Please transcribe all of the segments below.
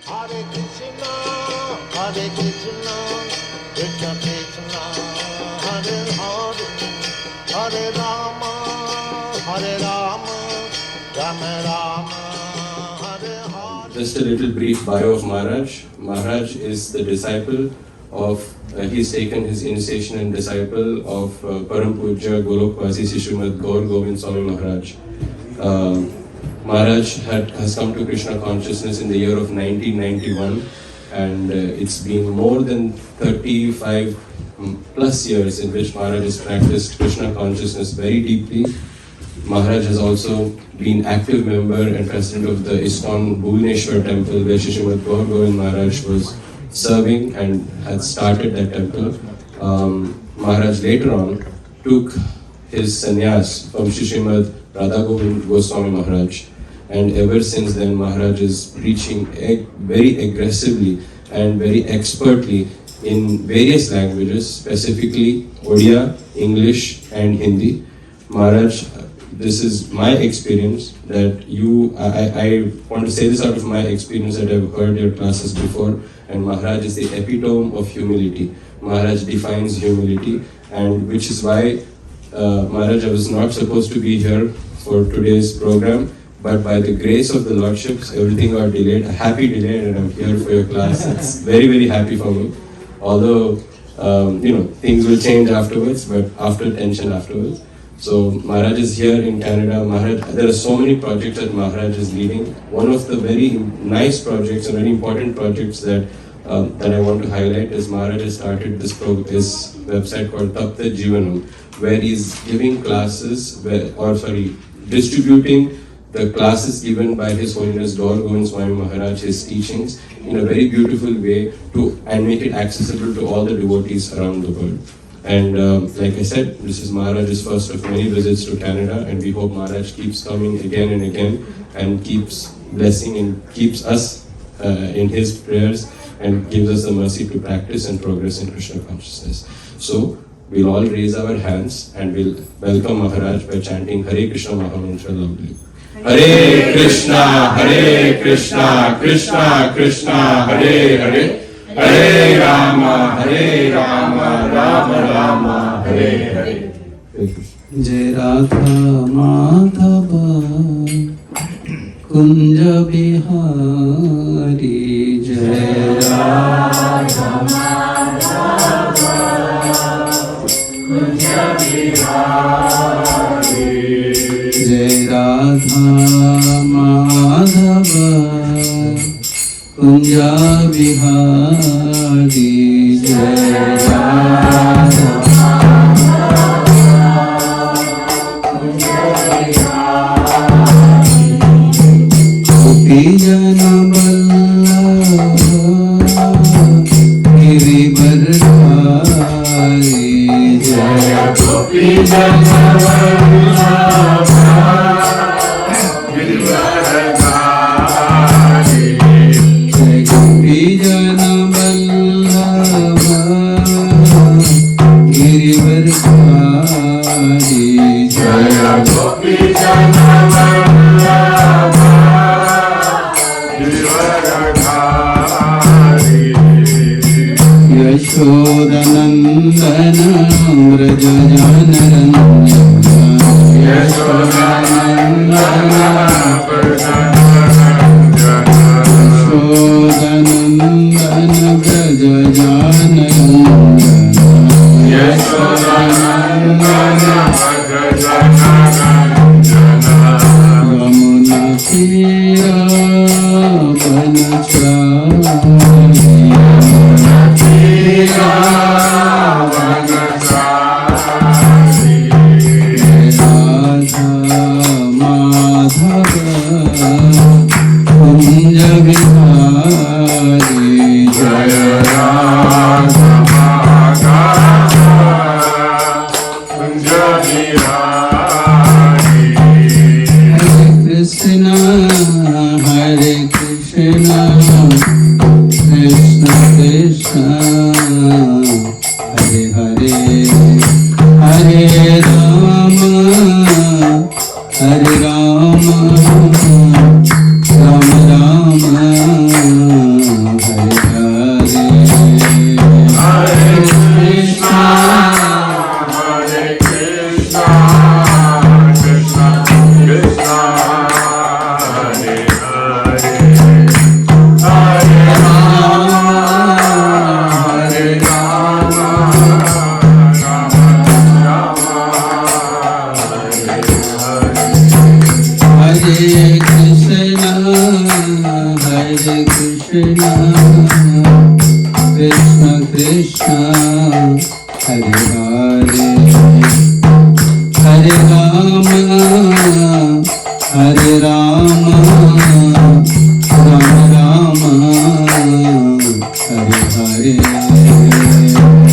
Hare Krishna, Krishna Krishna, Hare Hare, Hare Rama, Rama Rama, Hare Hare. Just a little brief bio of Maharaj. Maharaj is the disciple of, he's taken his initiation and disciple of Param Pujya Golokvasi Shishrimad Gaur Govind Swami Maharaj. Maharaj has come to Krishna consciousness in the year of 1991, and it's been more than 35 plus years in which Maharaj has practiced Krishna consciousness very deeply. Maharaj has also been active member and president of the ISKCON Bhubaneswar temple, where Shishrimad Gaur Govind Maharaj was serving and had started that temple. Maharaj later on took his sannyas from Shishrimad Radha Govind Goswami Maharaj, and ever since then Maharaj is preaching very aggressively and very expertly in various languages, specifically Odia, English and Hindi. Maharaj, this is my experience that I want to say this out of my experience that I've heard your classes before, and Maharaj is the epitome of humility. Maharaj defines humility, and which is why Maharaj, I was not supposed to be here for today's program, but by the grace of the Lordships, everything got delayed, a happy delay, and I'm here for your class. It's very, very happy for me. Although, things will change afterwards, but after tension afterwards. So Maharaj is here in Canada. There are so many projects that Maharaj is leading. One of the very nice projects and very important projects that I want to highlight is Maharaj has started this website called Tapta Jivanam, where he's giving classes, distributing the classes given by His Holiness Gaur Govind Swami Maharaj, his teachings, in a very beautiful way and make it accessible to all the devotees around the world. And like I said, this is Maharaj's first of many visits to Canada, and we hope Maharaj keeps coming again and again and keeps blessing and keeps us in his prayers and gives us the mercy to practice and progress in Krishna consciousness. So we'll all raise our hands and we'll welcome Maharaj by chanting Hare Krishna Mahamantra loudly. Hare Krishna, Krishna Krishna, Hare Hare. Hare Rama, Rama Rama, Hare Hare. Jai Radha Madhava Kunja Bihari, Jai Radha Madhava Kunja Bihari, Jai Radha Madhava Kunja Bihari, Jai Radha Kunja Bihari, Gopi Jana Vallabha Girivarkhari, Jai Gopi Jana Vallabha Girivarkhari, Gopi Jana Vallabha Girivarkhari, Jaya Gopi Jana Vallabha Girivarkhari, Yashodanandana Vraja Jana Ranjana, Yashodanandana Vraja Yashodanandana Vraja Jana Ranjana, Yashodanandana Vraja Jana Ranjana, Yamuna Tira Vanachari, Yamuna Tira Vanachari, Radha Madhava Kunja Bihari, Jaya Radha Madhava Kunja Bihari. Hare Krishna, Krishna Krishna, Hare Hare, Hare Rama, Rama Rama, Krishna, Krishna Krishna, Hare Hare, Hare Rama, Hare Rama, Rama Rama, Hare Hare,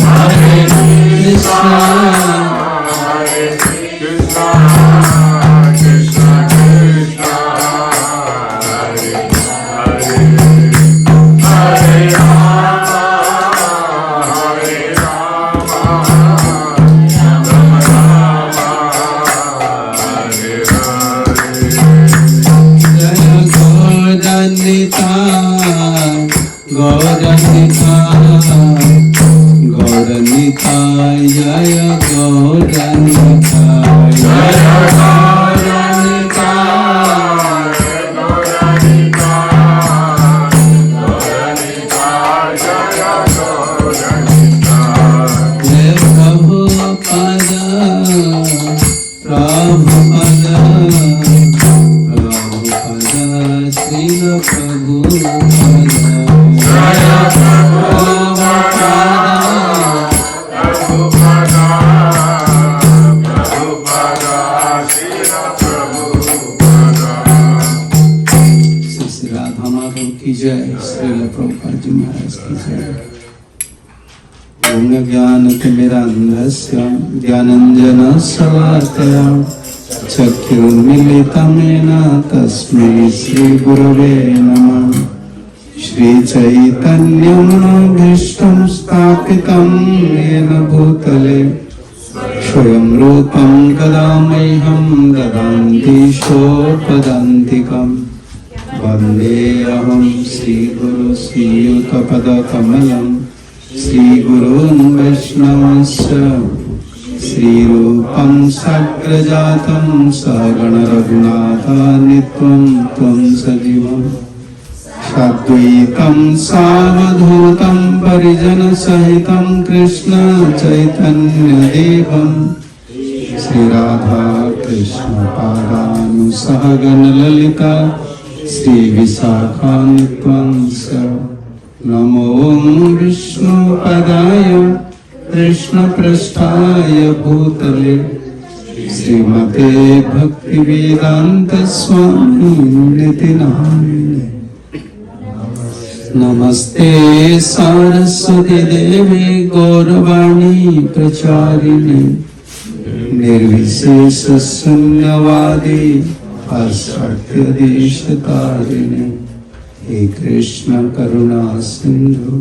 Hare Krishna, Gauranita, Gauranita, Jaya Gauranita, Jaya Gauranita, Gauranita, Gauranita, Jaya Gauranita. Jai Prabhupada, Prabhupada, Prabhupada, Srila Prabhupada. Jaya Prabhupada, Prabhupada, Prabhupada, Srila Prabhupada. Sri Radha Madhav ki jai, Srila Prabhupada ji Maharaj ki jai. Om Jnana Timirandhasya Jnananjana Salakaya Chakyurmilitam Yena Tasmai Shri Gurave Namah. Shri Chaitanya Manobhishtam Sthapitam Yena Bhutale Swayam Rupam Kadamaham Dadanti Shopadantikam Vandeham Sri Guru Sri Yuta Kamalam Sri Gurun Vaishnavasya Sri Rupam Sagrajatam Sagana Raghunatha Nitvam Tvam Sajivam Sadvaitam Savadhutam Parijana Sahitam Krishna Chaitanya Devam Sri Radha Krishna Padanu Sahagana Lalita Sri Visakhanitvam Namo Vishnu Padaya Krishna Prasthaya Bhutale Srimate Bhaktivedanta Swami Niti Namine Namaste Saraswati Devi Gauravani Pracharini Nirvishesha Sunyavadi Asatya Deshatarini He Krishna Karuna Sindhu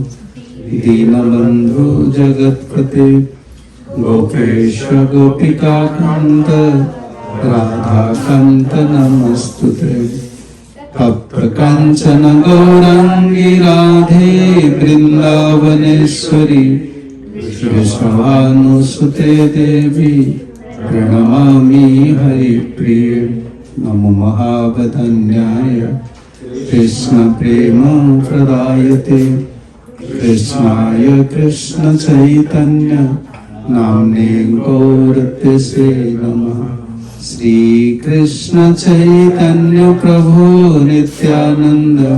Dinabandhu Jagatpate Gopesha Gopika Kanta Radha Kanta Namastute Tapra Kanchana Gaurangi Radhe Vrindavaneshwari Vishwanusute Devi Pranamami Hari Priya Namo Mahabhadanyaya Krishna Prema Pradayate Krishnaya Krishna Chaitanya Namne Gaurate Se Namaha Sri Krishna Chaitanya Prabhu Nityananda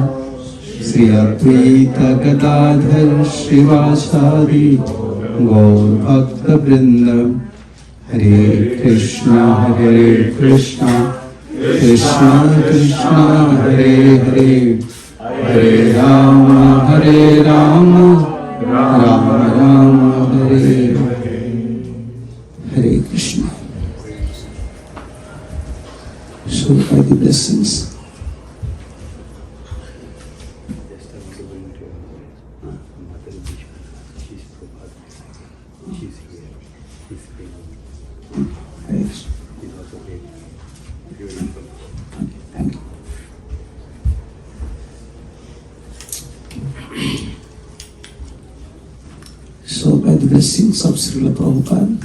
Sri Advaita Gadadhar Shivasari Gaur Bhakta Vrinda Hare Krishna Krishna Krishna Hare Hare Hare Rama Rama Rama Hare Hare. Hare Krishna. So by the blessings. Thank you. So by the blessings of Srila Prabhupada,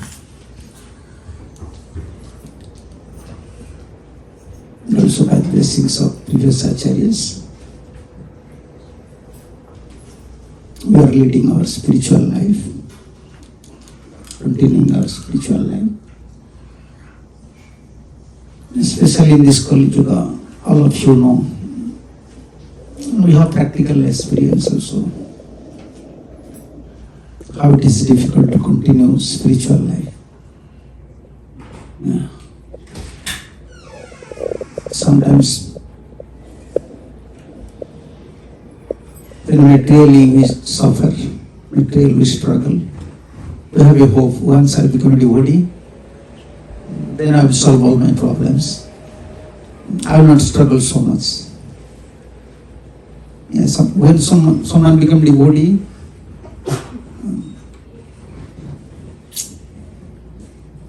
and also by the blessings of previous acharyas, we are leading our spiritual life, continuing our spiritual life. Especially in this Kali Yuga, all of you know, We have practical experience also. How it is difficult to continue spiritual life. Yeah. Sometimes when materially we suffer, materially we struggle, we have a hope. Once I become a devotee, then I will solve all my problems. I will not struggle so much. Yes, when someone becomes devotee,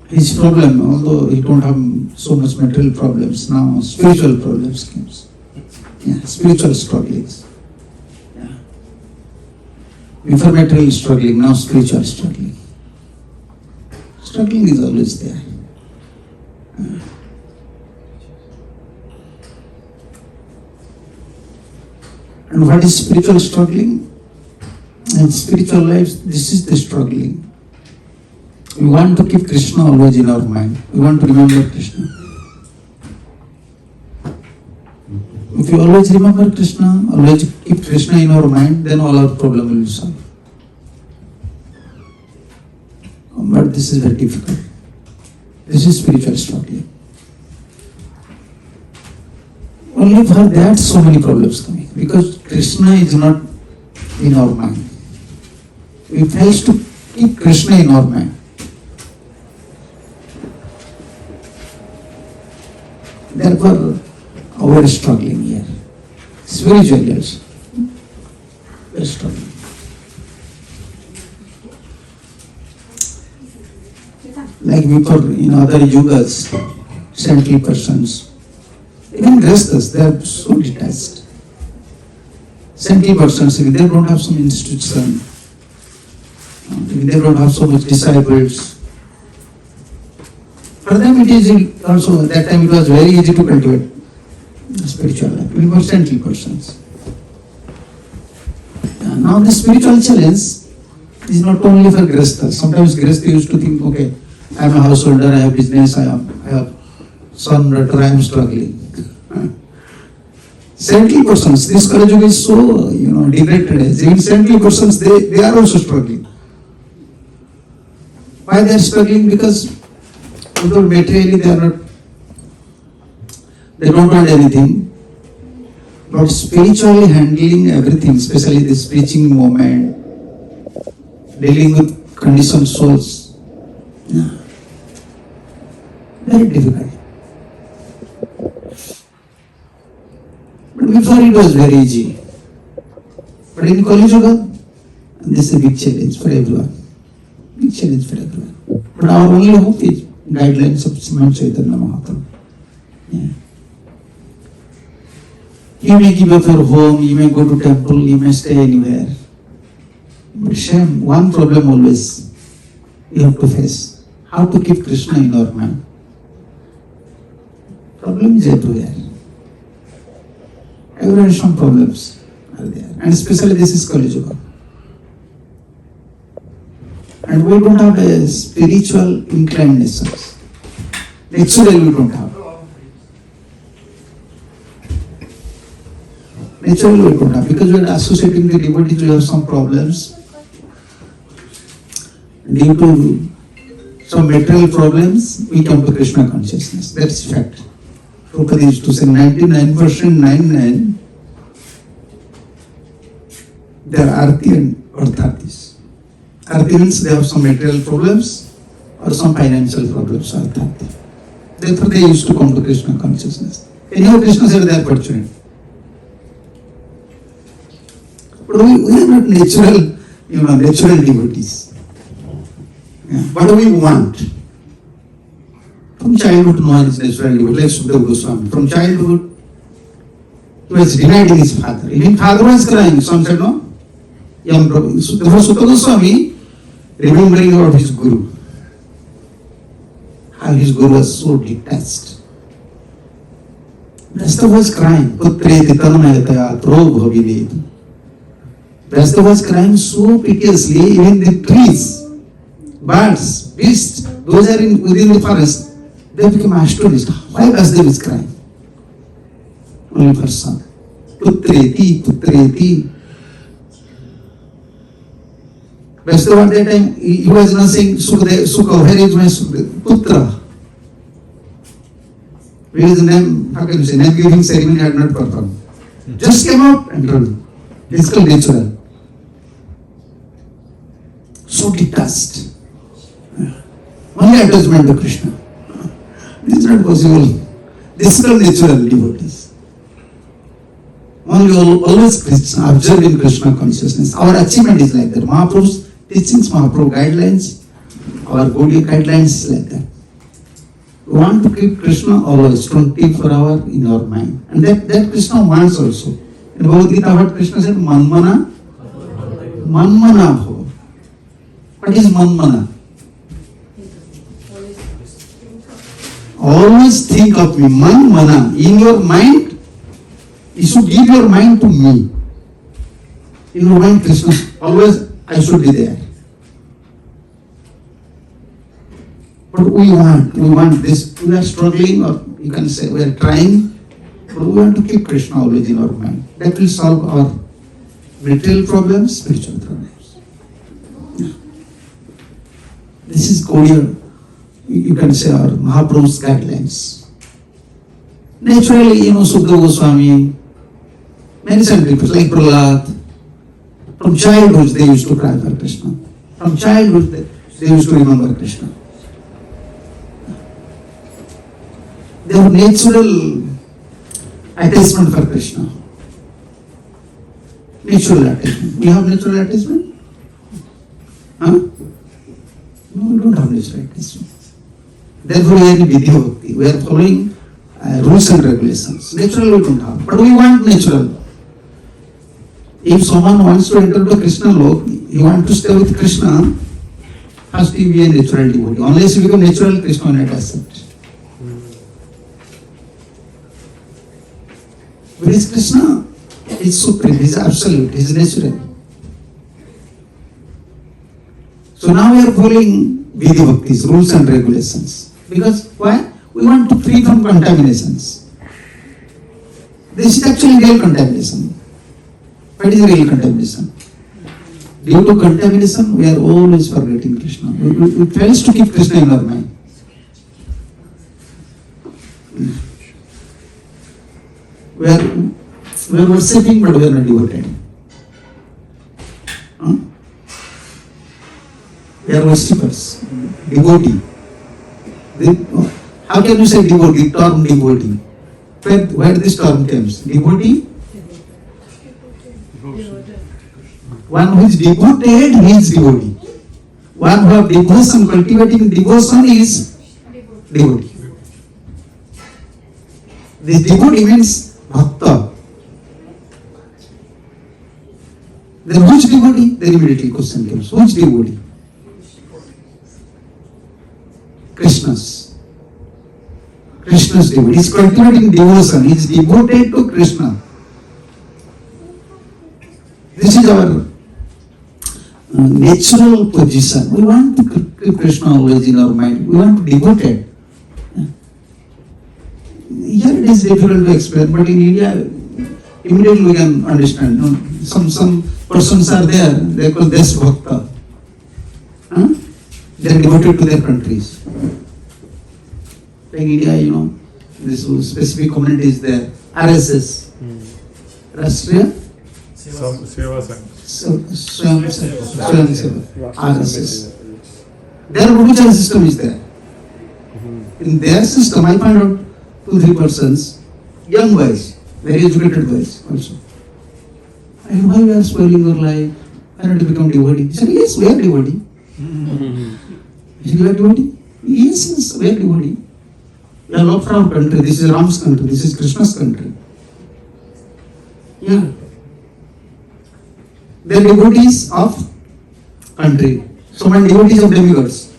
his problem, although he don't have so much material problems, now spiritual problems comes. Yeah, spiritual strugglings. Yeah. Before material struggling, now spiritual struggling. Struggling is always there. And what is spiritual struggling? In spiritual life, this is the struggling. We want to keep Krishna always in our mind. We want to remember Krishna. If you always remember Krishna, always keep Krishna in our mind, then all our problem will be solved. But this is very difficult. This is spiritual struggling. Only for that so many problems coming. Because Krishna is not in our mind. We fail to keep Krishna in our mind. Therefore, our struggling here. Spiritually also. We are struggling. Like before in other yugas, saintly persons, even Grihasthas, they are so detached. Saintly persons, if they don't have some institution, if they don't have so much disciples, for them it is also, at that time it was very easy to cultivate spiritual life, even for saintly persons. Now the spiritual challenge is not only for Grihasthas. Sometimes Grihastha used to think, okay, I am a householder, I have business, I have son, daughter, I am struggling. Saintly persons, this Kali Yuga is so degraded. Even saintly persons, they are also struggling. Why they are struggling? Because although materially they don't want anything, but spiritually handling everything, especially this preaching movement, dealing with conditioned souls, very difficult. But before it was very easy. But in Kali Yuga, this is a big challenge for everyone. Big challenge for everyone. But our only hope is guidelines of Srimad Chaitanya Mahaprabhu. Yeah. You may give up your home, you may go to temple, you may stay anywhere. But shame, one problem always you have to face. How to keep Krishna in our mind. Problem is everywhere. Everywhere some problems are there. And especially this is Kali Yuga. And we don't have a spiritual inclinations. Naturally we don't have. Naturally we don't have. Because we are associating the devotees, we have some problems. Due to some material problems, we come to Krishna consciousness. That's fact. Prabhupada used to say 99%, they are arthi and arthatis. Arthi means they have some material problems or some financial problems, arthati. Therefore they used to come to Krishna consciousness. Anyhow, Krishna said they are fortunate. But we are not natural devotees. Yeah. What do we want? From childhood, no one is natural devotee, like Sukadeva Goswami. From childhood, he was denied his father. Even father was crying. Some said, no. Young Prabhu. Therefore, Sukadeva Goswami, remembering about his Guru, how his Guru was so detached. Vyasa was crying. Putre titanayataya prabhavinedu. Vyasa was crying so piteously, even the trees, birds, beasts, those are within the forest, they became astonished. Why Vyasa is crying? Only for son. Putreti, Putreti. Vasudeva at that time, he was not saying Sukha, where is my Putra? Where is the name? How can you say? Name giving ceremony had not performed. Just came out and told. Physical natural. So detached. Only attachment to Krishna. This is not possible. This is called natural devotees. Only always Krishna, observing Krishna consciousness. Our achievement is like that. Mahaprabhu's teachings, Mahaprabhu guidelines, our Gaudiya guidelines is like that. We want to keep Krishna always 24 hours in our mind. And that Krishna wants also. In Bhagavad Gita, what Krishna said, Manmana, Manmana bhava. What is Manmana? Always think of me, Manmana. In your mind, you should give your mind to me. In your mind, Krishna, always I should be there. But we want this, we are struggling, or you can say we are trying, but we want to keep Krishna always in our mind. That will solve our material problems, spiritual problems. Yeah. This is Gaudiya, you can say our Mahaprabhu's guidelines. Naturally, Sukadeva Swami, many people like Prahlad, from childhood they used to cry for Krishna. From childhood they used to remember Krishna. They have natural attachment for Krishna. Natural attachment. We have natural attachment? Huh? No, we don't have natural attachment. Therefore, we are in Vidya Bhakti. We are following rules and regulations. Natural we don't have. But we want natural. If someone wants to enter to Krishna lok, you want to stay with Krishna, first you be a natural devotee. Unless you become natural, Krishna will not accept. Where is Krishna? He is supreme, he is absolute, he is natural. So now we are following Vidya Bhakti's rules and regulations. Because why? We want to free from contaminations. This is actually real contamination. What is real contamination? Due to contamination, we are always forgetting Krishna. We fail to keep Krishna in our mind. We are worshipping, but we are not devoted. We are worshippers, devotee. How can you say devotee? Term devotee. Where this term comes? Devotee? One who is devoted, he is devotee. One who has devotion, cultivating devotion is devotee. This devotee means bhakta. Then which devotee? Then immediately question comes. Which devotee? Krishna's. Krishna's devotee. He is cultivating devotion. He is devoted to Krishna. This is our natural position. We want to keep Krishna always in our mind. We want to devote it. Here it is difficult to explain, but in India, immediately we can understand. Some persons are there, they call Desh Bhakta. They are devoted to their countries. Like India, this specific community is there. RSS. Rashtriya Swami RSS. Their Buddhist system is there. In their system, I found out 2-3 persons, young boys, very educated boys also. And why we are spoiling your life? Why not to become devotee? He said, yes, we are devotee. He said, you are devotee? Yes, we are devotee. We are not from our country. This is Ram's country. This is Krishna's country. Yeah. They are devotees of country. Some are devotees of demigods.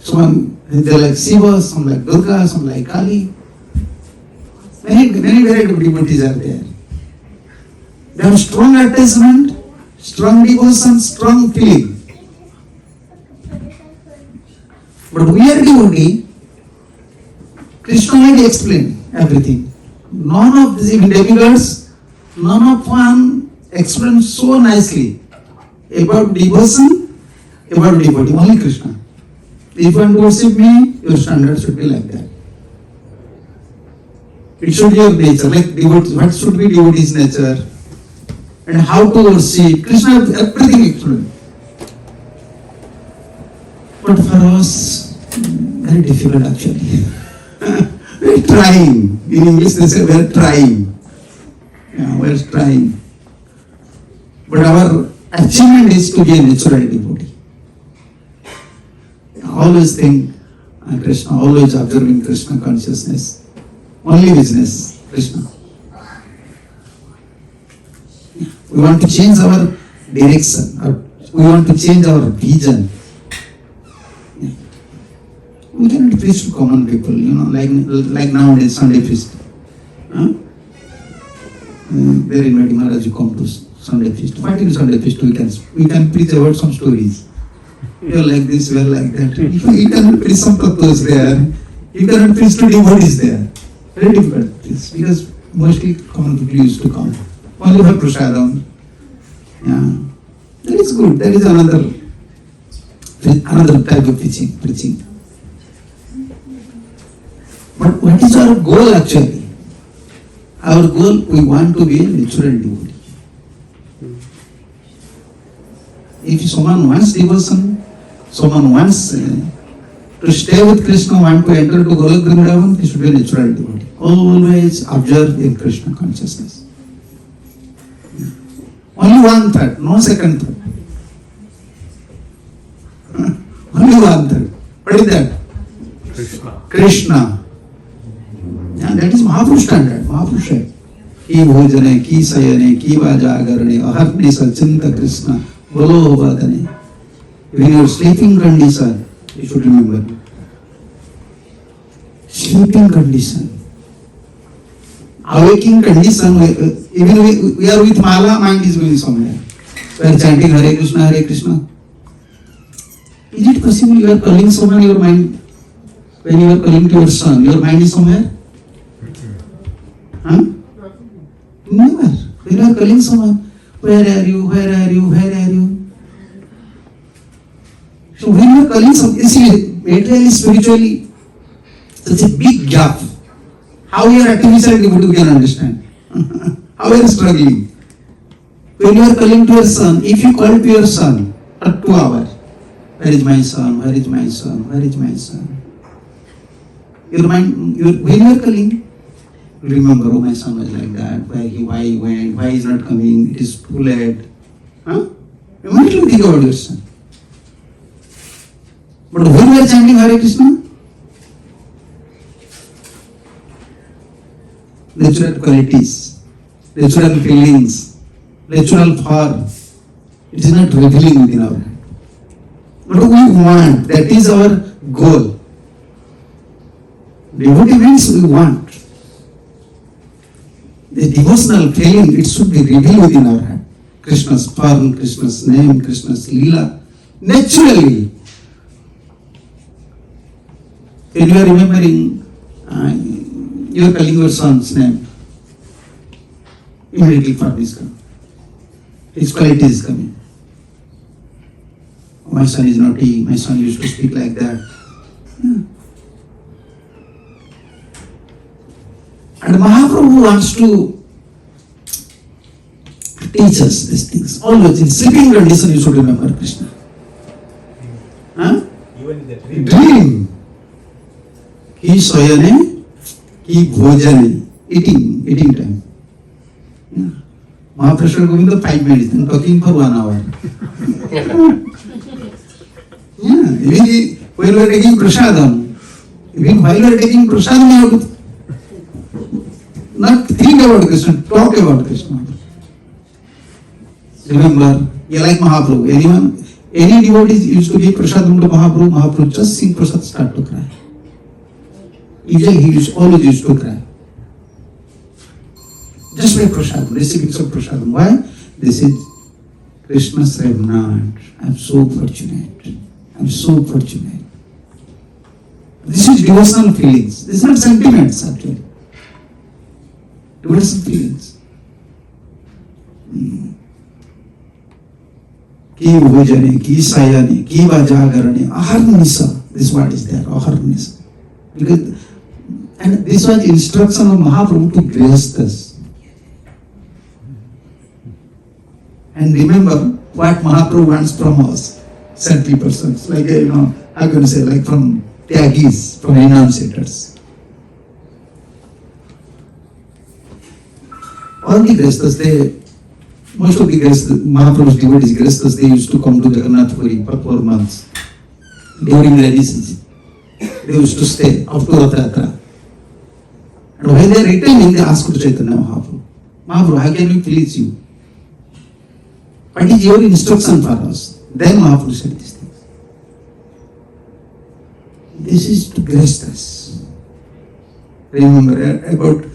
Some they are like Shiva, some like Durga, some like Kali. Many variety of devotees are there. They have strong attachment, strong devotion, strong feeling. But we are devotee. Krishna already explained everything. None of these, even demigods, none of one explained so nicely about devotion, about devotee, only Krishna. If you want to worship me, your standard should be like that. It should be your nature, like devotee, what should be devotee's nature, and how to worship. Krishna, everything explained. But for us, very difficult actually. We're trying. In English they say we're trying. Yeah, we're trying. But our achievement is to be a natural devotee. Always think Krishna, always observing Krishna consciousness. Only business, Krishna. We want to change our direction, or we want to change our vision. We cannot preach to common people, like nowadays Sunday feast. They're inviting Maharaj to come to Sunday feast. What in Sunday feast we can preach about some stories. You are like this, we are like that. You cannot preach some tattvas there. You cannot preach to devotees there. Very difficult because mostly common people used to come. Only for prasadam. Yeah. That is good. That is another type of preaching. But what is our goal actually? Our goal, we want to be a natural devotee. If someone wants devotion, someone wants to stay with Krishna, want to enter to Golok Vrindavan, he should be a natural devotee. Always observe in Krishna consciousness. Only one thought, no second thought. Only one thought. What is that? Krishna. And that is Mahaprabhu standard, Mahaprabhu. Ki bhojane, ki sayane, ki vajagarane, aharne sachinta Krishna, bolo vadane. When you are sleeping condition, you should remember. Sleeping condition. Awaking condition, even we are with mala, mind is going somewhere. We are chanting Hare Krishna, Hare Krishna. Is it possible you are calling someone, your mind, when you are calling to your son, your mind is somewhere? Huh? Never. When you are calling someone, where are you, where are you, where are you? So when you are calling someone, see, materially, spiritually, such a big gap. How you are artificial devotee, we can understand. How you are struggling. When you are calling to your son, if you call to your son for 2 hours, where is my son, where is my son, where is my son? Your mind, when you are calling, remember, oh, my son was like that, why he went, why he is not coming, it is too late. Huh? Immediately think about your son. But when we are chanting Hare Krishna, natural qualities, natural feelings, natural form, it is not revealing within our heart. What do we want? That is our goal. Devotee means we want. The devotional feeling, it should be revealed within our heart. Krishna's form, Krishna's name, Krishna's Leela. Naturally. When you are remembering, you are calling your son's name, immediately for this come. His quality is coming. Oh, my son is naughty, my son used to speak like that. Yeah. And Mahaprabhu wants to teach us these things. Always in sleeping condition you should remember Krishna. Huh? Even in the dream. Ki soyane, ki bhojane, eating time. Yeah. Mahaprabhu Govinda 5 minutes, and talking for 1 hour. Yeah, even when we are taking prasadam, even while we are taking prasadam, you have to not think about Krishna, talk about Krishna. Remember, you like Mahaprabhu. Any devotees used to give prasadam to Mahaprabhu, Mahaprabhu just sing prasad, start to cry. Usually he always used to cry. Just by prasadam, receiving some prasadam. Why? They said, Krishna said, not, I'm so fortunate. I'm so fortunate. This is devotional feelings. This is not sentiments actually. devotional feelings. Ki bhojane, ki sayane, ki vajagarane, aharnisa. This word is there, aharnisa. Because, and this was instruction of Mahaprabhu to Grihasthas. And remember what Mahaprabhu wants from us, saintly persons, like, I'm going to say, like from Tyagis, from renunciators. All the Grihasthas, most of the Grihasthas, Mahaprabhu's devotees, Grihasthas, they used to come to Jagannath Puri for 4 months during rainy season. They used to stay up to Rath Yatra. And when they returning, they asked to Chaitanya Mahaprabhu, Mahaprabhu, how can we please you? What is your instruction for us? Then Mahaprabhu said these things. This is to Grihasthas. Remember about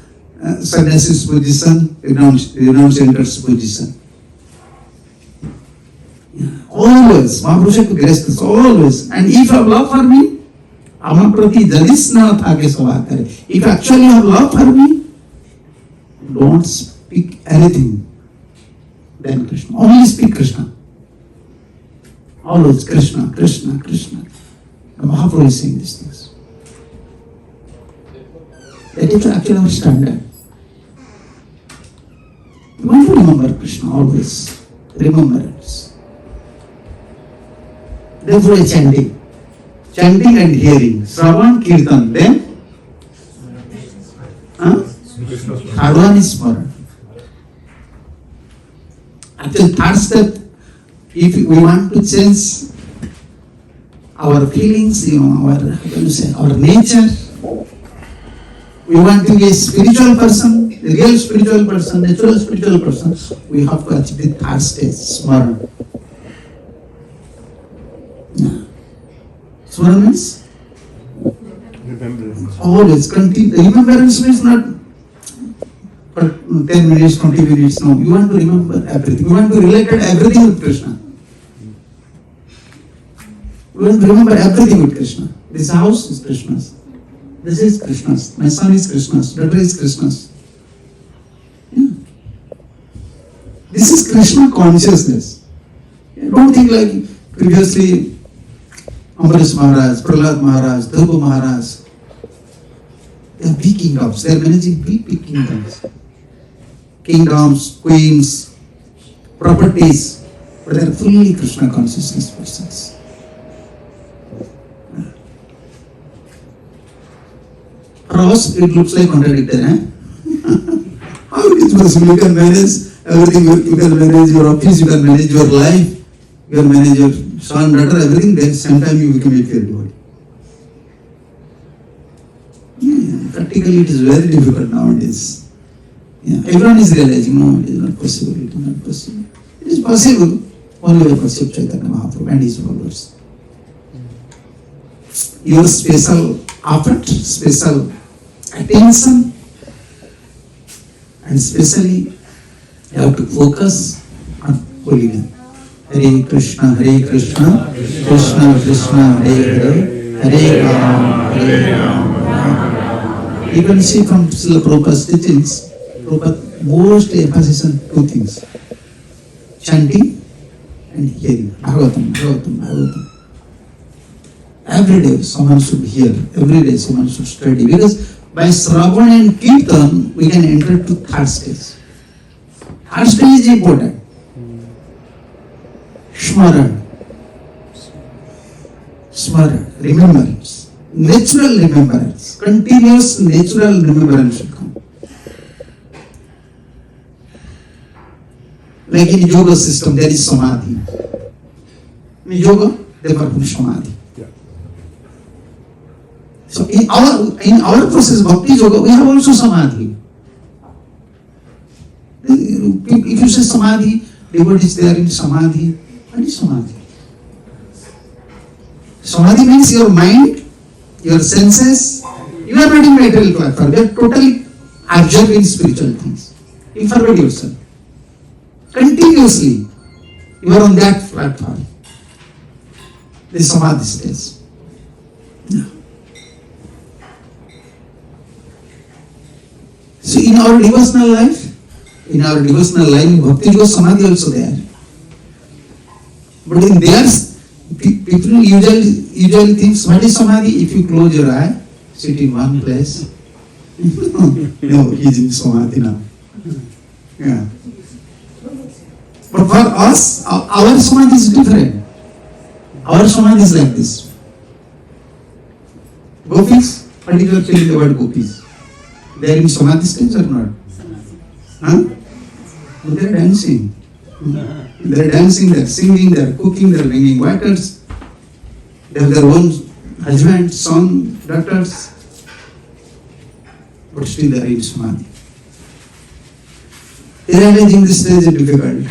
sannyasi's position, renunciator's position. Always, Mahaprabhu said to Grihasthas, always. And if you have love for me, Amaprati Jadisna Thake Savakare. If you actually have love for me, don't speak anything than Krishna. Only speak Krishna. Always Krishna, Krishna, Krishna. The Mahaprabhu is saying these things. That is actually our standard. You want to remember Krishna always. Remembrance. Therefore, chanting. Chanting and hearing. Shravan, Kirtan. Then? Third one is Smaran. Actually, third step, if we want to change our feelings, our nature, we want to be a spiritual person, a real spiritual person, natural spiritual person, we have to achieve the third stage, Smaran. Smaran means? Remembrance. Always continue. Remembrance means not for 10 minutes, 20 minutes, no. You want to remember everything. You want to relate everything with Krishna. You want to remember everything with Krishna. This house is Krishna's. This is Krishna's. My son is Krishna's. Daughter is Krishna's. Yeah. This is Krishna consciousness. Don't think like previously Ambarish Maharaj, Prahlad Maharaj, Dhruva Maharaj. They are big kingdoms. They are managing big kingdoms. Kingdoms, queens, properties. But they are fully Krishna consciousness persons. For us, it looks like contradictory. How it is possible? You can manage everything. You can manage your office, you can manage your life, you can manage your son, daughter, everything. Then same time you become a pure devotee. Practically, it is very difficult nowadays. Everyone is realizing, no, it is not possible. It is not possible. It is possible only by pursuit of Chaitanya Mahaprabhu and his followers. Your special effort, special attention, and especially you have to focus on holy name. Hare Krishna, Krishna Krishna, Hare Hare, Hare Rama. You can see from Srila Prabhupada's teachings, Prabhupada most emphasis on two things: chanting and hearing. Bhagavatam. Every day someone should hear, every day someone should study, because by Shravan and Kirtan we can enter to third stage. Third stage is important. Smaran, remembrance, natural remembrance, continuous natural remembrance should come. Like in yoga system there is samadhi. In yoga they perform samadhi. So in our process bhakti yoga we have also samadhi. If you say samadhi, devotees they are in samadhi. What is samadhi? Samadhi means your mind, your senses, you are not in material platform. You are totally absorbed in spiritual things. You forget yourself. Continuously, you are on that platform. The samadhi stage. So in our devotional life, bhakti yoga samadhi also there. But in theirs, people usually think, what is samadhi? If you close your eye, sit in one place. No, he is in samadhi now. Yeah. But for us, our samadhi is different. Our samadhi is like this. Gopis, what is your feeling about gopis? They are in samadhi stage or not? Huh? But they are dancing. They are dancing, they are singing, they are cooking, they are bringing waters. They have their own husbands, son, daughters. But still they are in samadhi. Realizing this stage is difficult.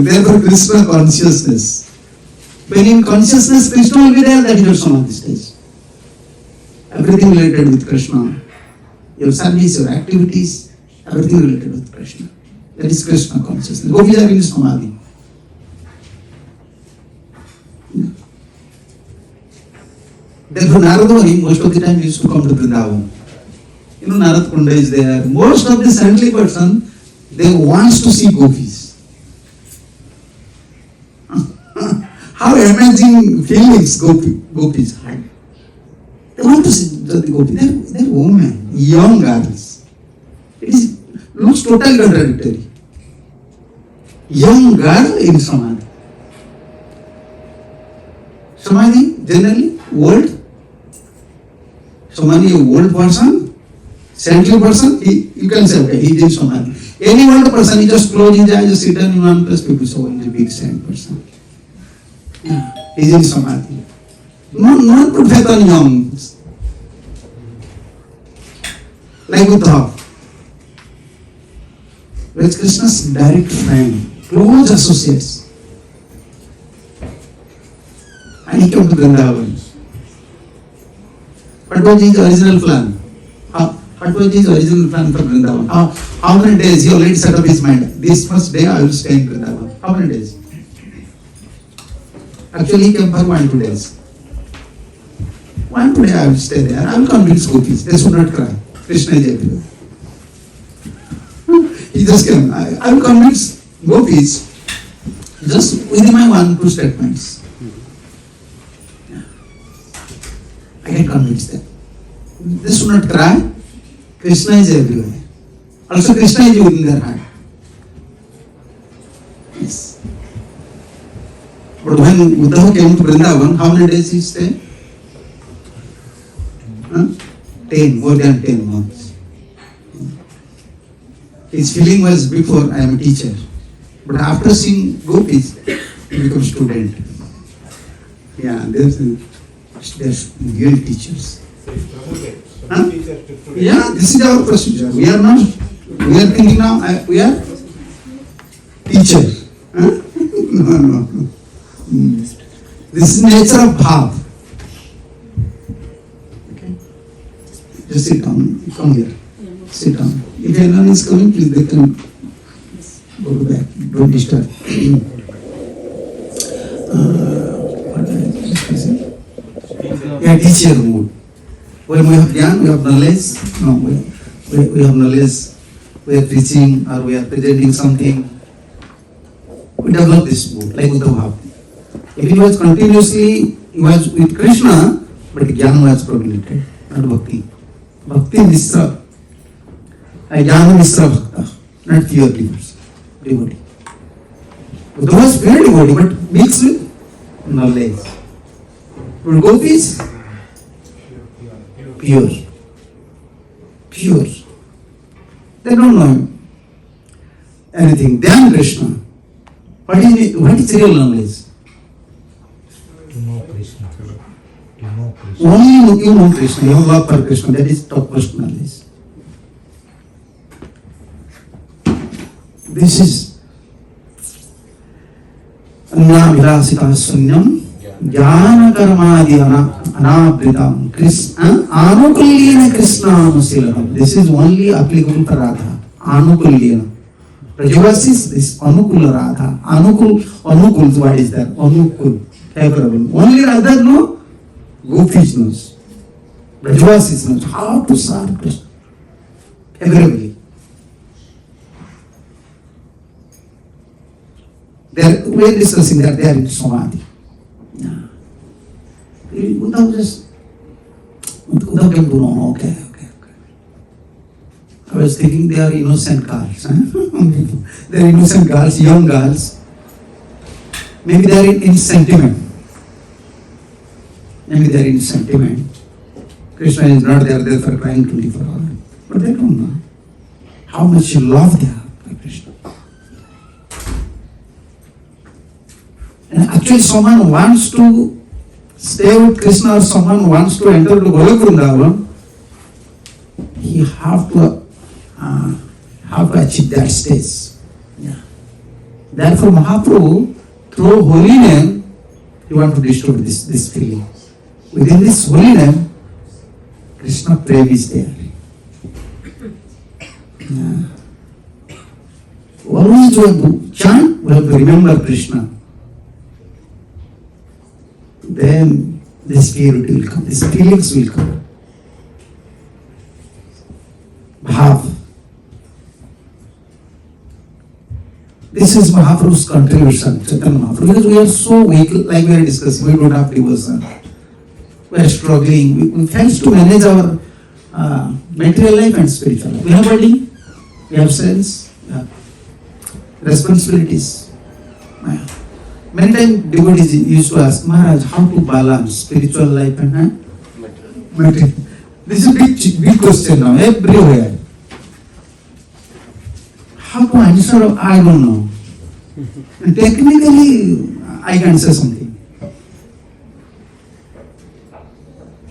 Therefore, Krishna consciousness. When in consciousness, Krishna will be there, that is your samadhi stage. Everything related with Krishna. Your service, your activities, everything related with Krishna. That is Krishna consciousness. Gopis are in samadhi. Therefore, Narada Muni most of the time used to come to Vrindavan. You know, Narad Kunda is there. Most of the saintly person, they wants to see gopis. How amazing feelings gopis had. They want to see the gopis. They're women, young girls. It looks totally contradictory. Young girl in samadhi. Samadhi, generally, old. Samadhi, old person, saintly person, you can say, okay, he is in samadhi. Any old person, he just close his eyes, just sit down in one place, people say, oh, he is a big saint person. He is in samadhi. No put faith on young. Like Uddhav. With Krishna's direct friend, close associates. And he came to Vrindavan. What was his original plan? What was his original plan for Vrindavan? How many days he already set up his mind? This first day I will stay in Vrindavan. How many days? Actually he came for 1-2 days. 1-2 days I will stay there. I will convince gopis. They should not cry. Krishna is everywhere. He just came. I will convince gopis just within my 1-2 statements. I can convince them. They should not cry. Krishna is everywhere. Also Krishna is within their heart. Yes. But when Uddhava came to Vrindavan, how many days he stayed? 10, more than 10 months. His feeling was before I am a teacher. But after seeing gopis, he becomes student. Yeah, there's real teachers. Huh? Yeah, this is our procedure. We are thinking now, we are teacher. Huh? No. This is nature of bhav. Okay. Just sit down. Come here. Sit down. If anyone is coming, please they can go back. Don't disturb. Yeah, teacher mood. When we have jnana, we have knowledge. No, we have knowledge. We are preaching or we are presenting something. We develop this mood like Uddhava. If he was continuously, he was with Krishna, but jnana was prohibited, not bhakti. Bhakti misra. Jnana misra bhakta, not pure devotee. Uddhava was pure devotee, but mixed with knowledge. But gopis, pure. They don't know anything. They are Krishna. What is real knowledge? To know Krishna. Only you know Krishna, you have love for Krishna, that is topmost knowledge. This is Annavilasita Sunyam Jnana Karmadi Anabridam Anukulyena Krishna Anusilanam. This is only applicable for Radha. Anukulyena. Rajavasis is Anukula Radha. Anukul, what is that? Anukul, favorable. Only Radha no, Gopis knows. Rajavasis knows how to serve Krishna favorably. we are discussing that they are in Samadhi. Yeah. Without them to know, okay. I was thinking they are innocent girls. They are innocent girls, young girls. Maybe they are in sentiment. Krishna is not there, therefore crying 24 hours. But they don't know how much love they have by Krishna. And actually someone wants to stay with Krishna or someone wants to enter to Golok Vrindavan, he have to achieve that stage. Yeah. Therefore Mahaprabhu, through holy name, he want to destroy this feeling. Within this holy name, Krishna Prem is there. Yeah. Always we have to chant, we have to remember Krishna. Then this purity will come, these feelings will come. Bhav. This is Mahaprabhu's contribution, Chaitanya Mahaprabhu. Because we are so weak, like we are discussing, we don't have devotion. We are struggling. We fail to manage our material life and spiritual life. We have body, we have sense, we have responsibilities. Many times devotees used to ask, Maharaj, how to balance spiritual life and material? This is a big question now, everywhere. How to answer, I don't know. And technically, I can say something.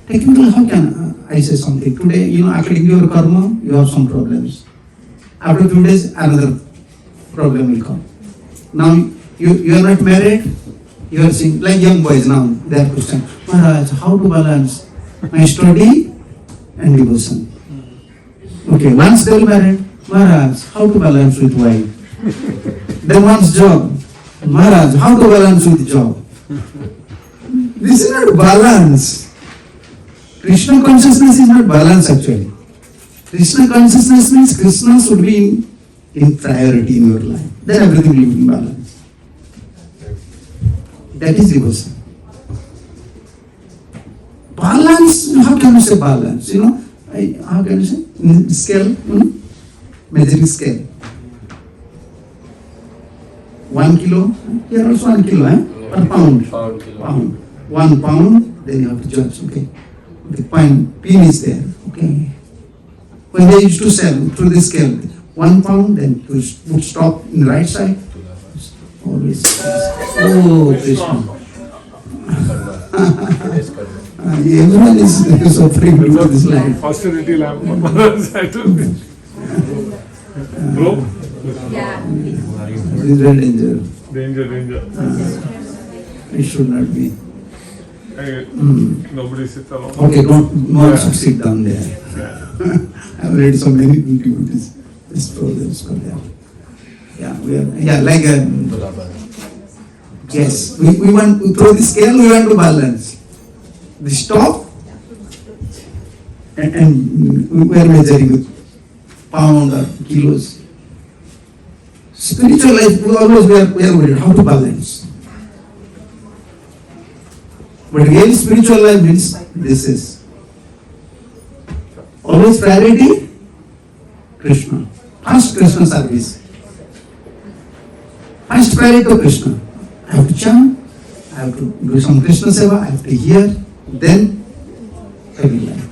Technically, how can I say something? Today, according to your karma, you have some problems. After 2 days, another problem will come. Now, you are not married, you are seeing, like young boys now, they are questioning, Maharaj, how to balance my study and devotion? Okay, once they are married, Maharaj, how to balance with wife? Then once job, Maharaj, how to balance with job? This is not balance. Krishna consciousness is not balance actually. Krishna consciousness means Krishna should be in priority in your life. Then everything will be in balance. That is devotion. Balance, how can you say balance? How can you say? Scale, measuring scale. 1 kilo, here also 1 kilo, per pound. Pound. 1 pound, then you have to judge, okay. The pin is there, okay. When they used to sell through the scale, 1 pound, then you would stop in the right side. Always. Oh, Krishna. Everyone is suffering due to this life. Austerity lamp. Bro? Yeah. It is very dangerous. Danger. It should not be. Nobody sits alone. Okay, no one should sit down there. I have read so many devotees. This problems come there. Yeah, like yes, we want to throw the scale, we want to balance. The stop and we are measuring with pound or kilos. Spiritual life, we are worried how to balance. But real spiritual life means this is always priority, Krishna. First Krishna service. First priority to Krishna. I have to chant, I have to do some Krishna seva, I have to hear, then every life.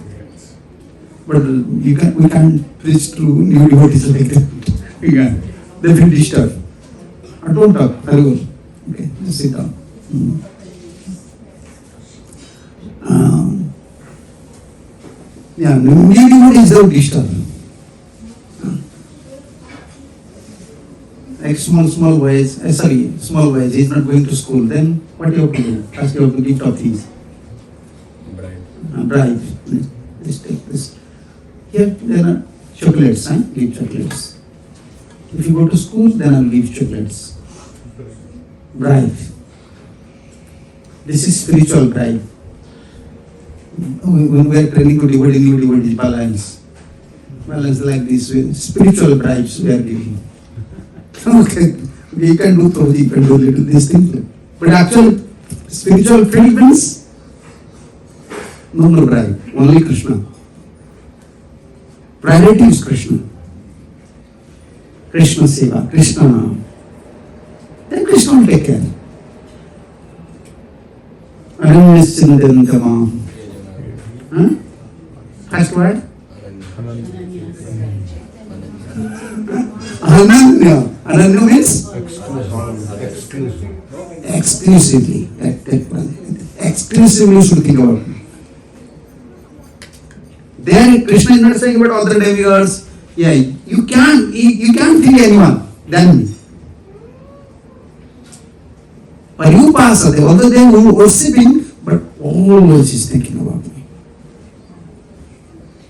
But we can't preach to new devotees like that. We can't. They feel disturbed. Don't talk, very good. Okay, just sit down. New devotees don't disturb. Like small boys, small boys, he's not going to school, then what you have to do? First you have to give top fees. Bribe. Just take this. Here there are chocolates, give chocolates. If you go to school, then I'll give chocolates. Bribe. This is spiritual bribe. When we are training to new devotees, balance. Balance like this, spiritual bribes we are giving. Okay, We can do Toji, you can do little these things. But actual spiritual field means no more bride, only Krishna. Priority is Krishna. Krishna Seva, Krishna Nam. Then Krishna will take care. Ananyasindantama. First word? Ananya. Ananya means? Exclusively. Exclusively you should think about me. There Krishna is not saying about all the demigods. Yeah, you can't think anyone than me. Parupasate, although they are worshipping, but always is thinking about me.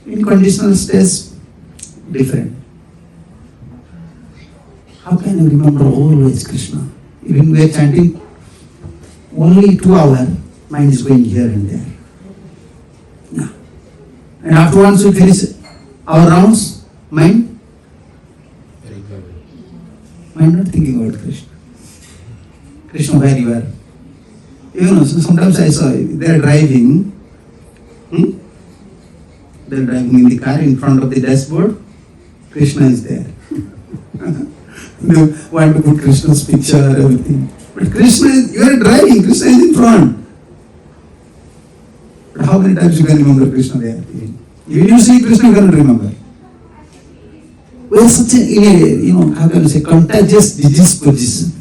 In conditional states, different. How can you remember always Krishna? Even we are chanting only 2 hours, mind is going here and there. Yeah. And after once we finish our rounds, mind not thinking about Krishna. Krishna, where you are. You know, so sometimes I saw they are driving. They are driving in the car in front of the dashboard. Krishna is there. They want to put Krishna's picture, everything. But Krishna is, you are driving, Krishna is in front. But how many times you can remember Krishna there? Even you see Krishna, you cannot remember. We are such a, how can you say, contagious disease position.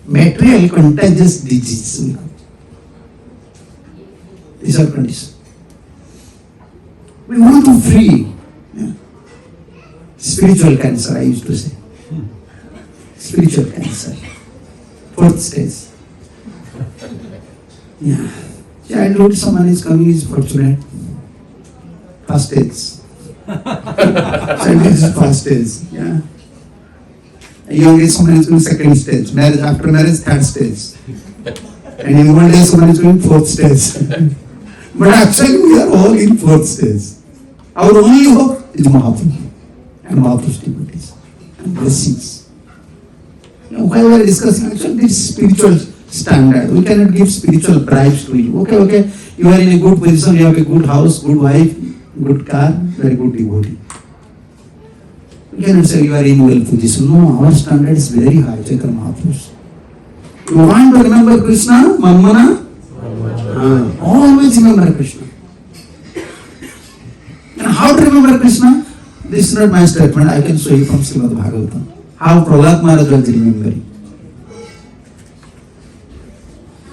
Material contagious disease. These are conditions. We want to free. Yeah. Spiritual cancer, I used to say. Spiritual cancer. 4th stage. Yeah. Childhood, someone is coming, is fortunate. 1st stage. Childhood is 1st stage. Yeah. Young age, someone is going 2nd stage. Marriage, after marriage, 3rd stage. And in old age, someone is going 4th stage. But actually, we are all in 4th stage. Our only hope is Mahaprabhu and Mahaprabhu's devotees and blessings. While we are discussing actually this spiritual standard, we cannot give spiritual bribes to you. Okay, you are in a good position, you have a good house, good wife, good car, very good devotee. You cannot say you are in well position. No, our standard is very high, Chaitanya Mahaprabhu's. You want to remember Krishna, Mammana? Always remember Krishna. And how to remember Krishna? This is not my statement, I can show you from Srimad Bhagavatam. How Prahlad Maharaj was remembering.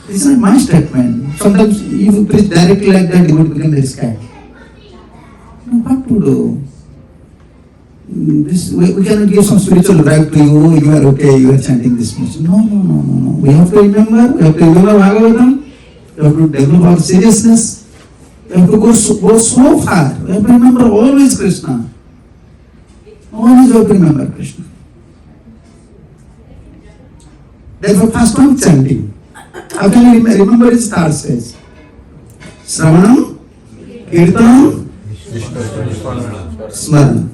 This is not my statement. Sometimes if you preach directly like that, you would become very scared. No, what to do? We cannot give some spiritual bribe to you, you are okay, you are chanting this much. No. We have to remember Bhagavatam, we have to develop our seriousness, we have to go so far. We have to remember always Krishna. Always have to remember Krishna. Therefore, first one chanting. How can you remember his 3rd stage? Sravanam, Kirtanam, Smaranam.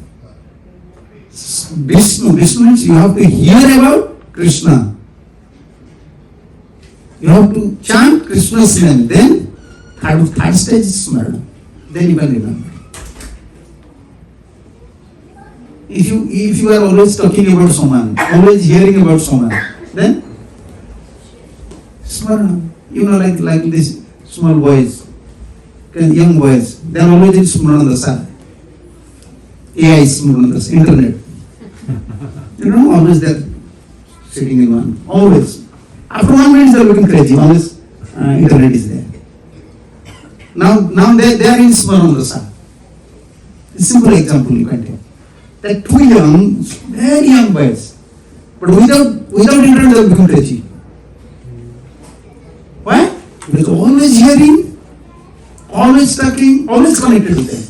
Vishnu means you have to hear about Krishna. You have to chant Krishna's name. Then, 3rd stage is Smarana. Then you can remember. If you are always talking about someone, always hearing about someone, then Smarana. Like these small boys, young boys, they are always in Smarana Dasa. AI is Smarana Dasa, internet. Always they are sitting in one. Always. After 1 minute they are looking crazy. Always internet is there. Now they are in Smarana Dasa. A simple example you can take. Like 2 young, very young boys. But without internet they will become crazy. Why? Because always hearing, always talking, always connected with them.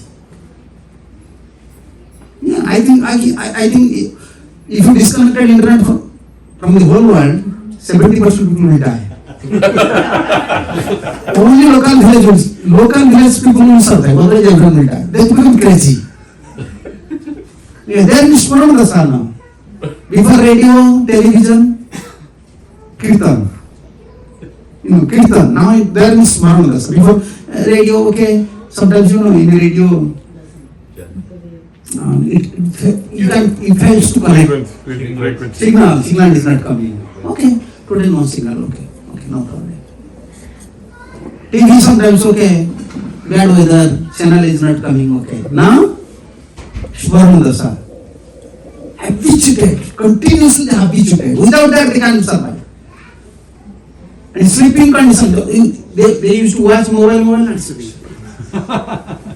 Yeah, I think if you disconnected internet from the whole world, 70% people will die. Only local village people will survive, otherwise everyone will die. They become crazy. Yeah, they are in Smarana Dasa now. Before radio, television, kirtan. Kirtan. Now there is Smaran Dasa. Before radio, okay. Sometimes in radio, it fails to connect. Frequency. Signal is not coming. Okay, today no signal. Okay, no problem. TV sometimes okay. Bad weather, channel is not coming. Okay. Now, Smaran Dasa. Habituated, continuously habituated. Without that, they can't survive. And sleeping condition, they used to watch mobile and sleep.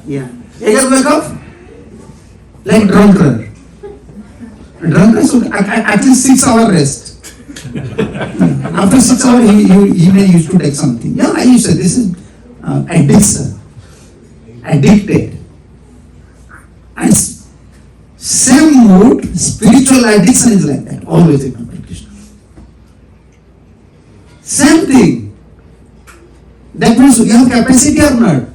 Yeah. They just wake up like drunkard. Drunkard should at least 6 hours rest. After 6 hours, he may used to take something. Yeah, I used to say this is addiction. Addicted. And same mood, spiritual addiction is like that. Always remember Krishna. Same thing. That means you have capacity or not?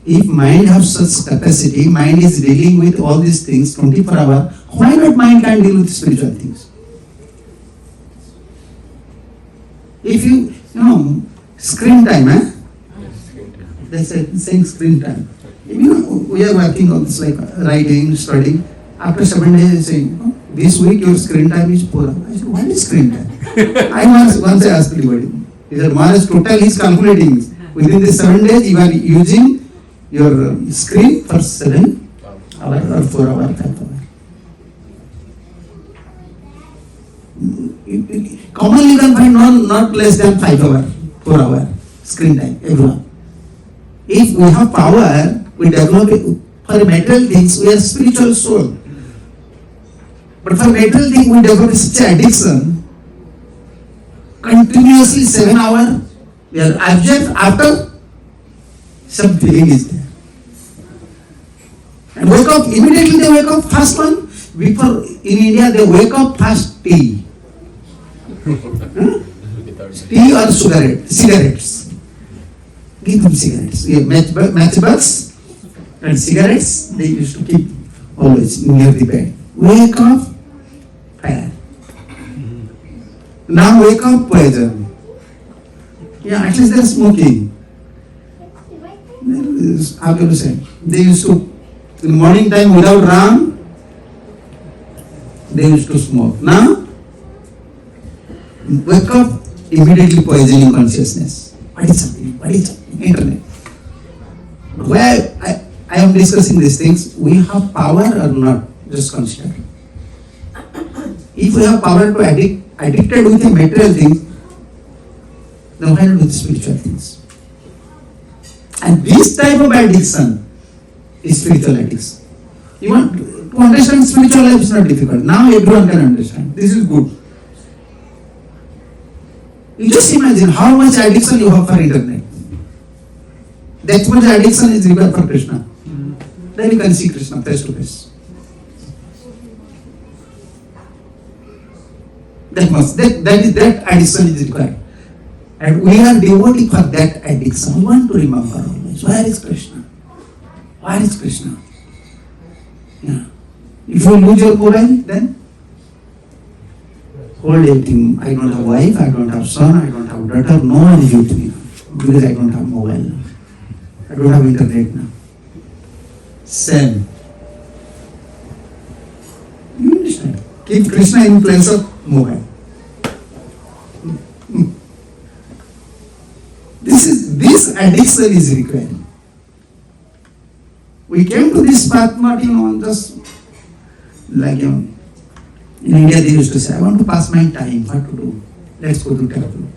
If mind has such capacity, mind is dealing with all these things 24 hours, why not mind can deal with spiritual things? If you screen time, they say saying screen time. We are working on this like writing, studying. After 7 days, saying, this week your screen time is 4 hours. I said, what is screen time? I once asked everybody. He said, Maharaj, total is calculating. Within the 7 days, you are using your screen for 7 hours or 4 hours, 5 hours. Commonly you can find not less than 5 hours, 4 hours screen time, everyone. If we have power, we develop it. For material things, we are spiritual soul. But for material things, we develop such an addiction. Continuously 7 hours, we are absent after some feeling is there. And wake up, immediately they wake up, fast one. Before, in India, they wake up, fast tea. Tea or cigarettes. Give them cigarettes. We have matchbox and cigarettes, they used to keep always near the bed. Wake up, fire. Now wake up, poison. Yeah, at least they're smoking. How can you say? They used to, in morning time without ram, they used to smoke. Now, wake up, immediately poisoning consciousness. What is happening? Internet. Where I am discussing these things, we have power or not? Just consider. If we have power to addicted with the material things, then why not with spiritual things? And this type of addiction is spiritual addiction. You want to understand spiritual life is not difficult. Now everyone can understand. This is good. You just imagine how much addiction you have for internet. That much addiction is required for Krishna. Then you can see Krishna face to face. That addiction is required. And we are devoted for that addiction. We want to remember always. Where is Krishna? Where is Krishna? Yeah. If you lose your mobile, then hold everything. I don't have wife, I don't have son, I don't have daughter, no one is with me because I don't have mobile. I don't have internet now. Same. You understand? Keep Krishna in place of mobile. This addiction is required. We came to this path not just like in India they used to say, I want to pass my time, what to do? Let's go to temple.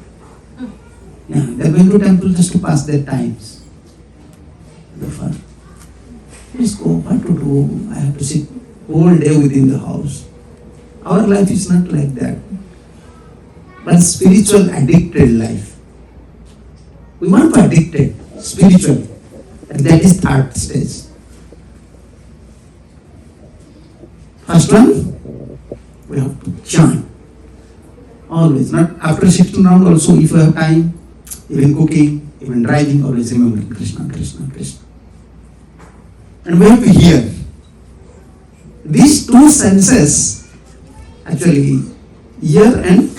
Yeah, they're going to temple just to pass their times. Therefore, let's go, what to do? I have to sit whole day within the house. Our life is not like that. But spiritual addicted life. We want to addicted, spiritual. And that is third stage. First one, we have to chant. Always, not after 16 rounds also, if you have time, even cooking, even driving, always remember Krishna, Krishna, Krishna. And we have to hear. This these two senses, actually, ear and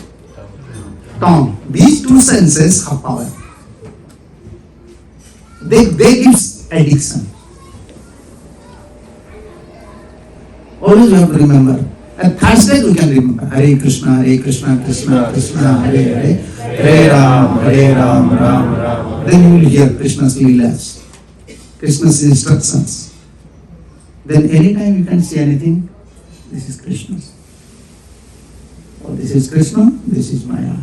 tongue, these two senses have power. They give addiction. Always you have to remember. At Thursday we can remember Hare Krishna, Krishna Krishna, Hare Hare, Hare Ram, Ram Ram. Then you will hear Krishna's leelas, Krishna's instructions. Then anytime you can see anything, this is Krishna's. Oh, this is Krishna, this is Maya.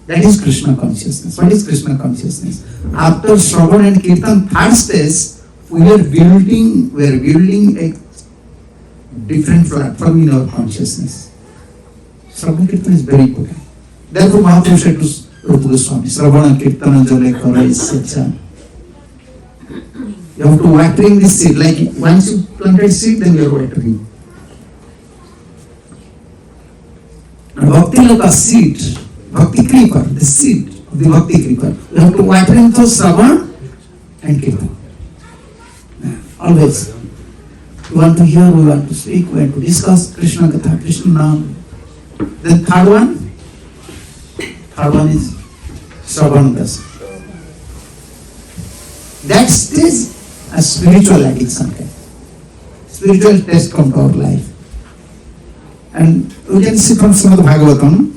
That is Krishna consciousness. What is Krishna consciousness? After Shravan and Kirtan, third stage, we are building a different platform in our consciousness. Shravan Kirtan is very important. Therefore, Mahaprabhu said to Rupa Goswami, Shravana Kirtana Jale Kara Sacha. You have to watering this seed. Like once you planted seed, then you are watering. And Bhakti like a seed, Bhakti creeper, the seed of the Bhakti creeper. You have to watering through Shravan and Kirtan. Always. We want to hear, we want to speak, we want to discuss Krishna Katha, Krishna Nam. Then third one is Shravan Das. That stage a spiritual addiction. Spiritual test come to our life. And we can see from Srimad Bhagavatam.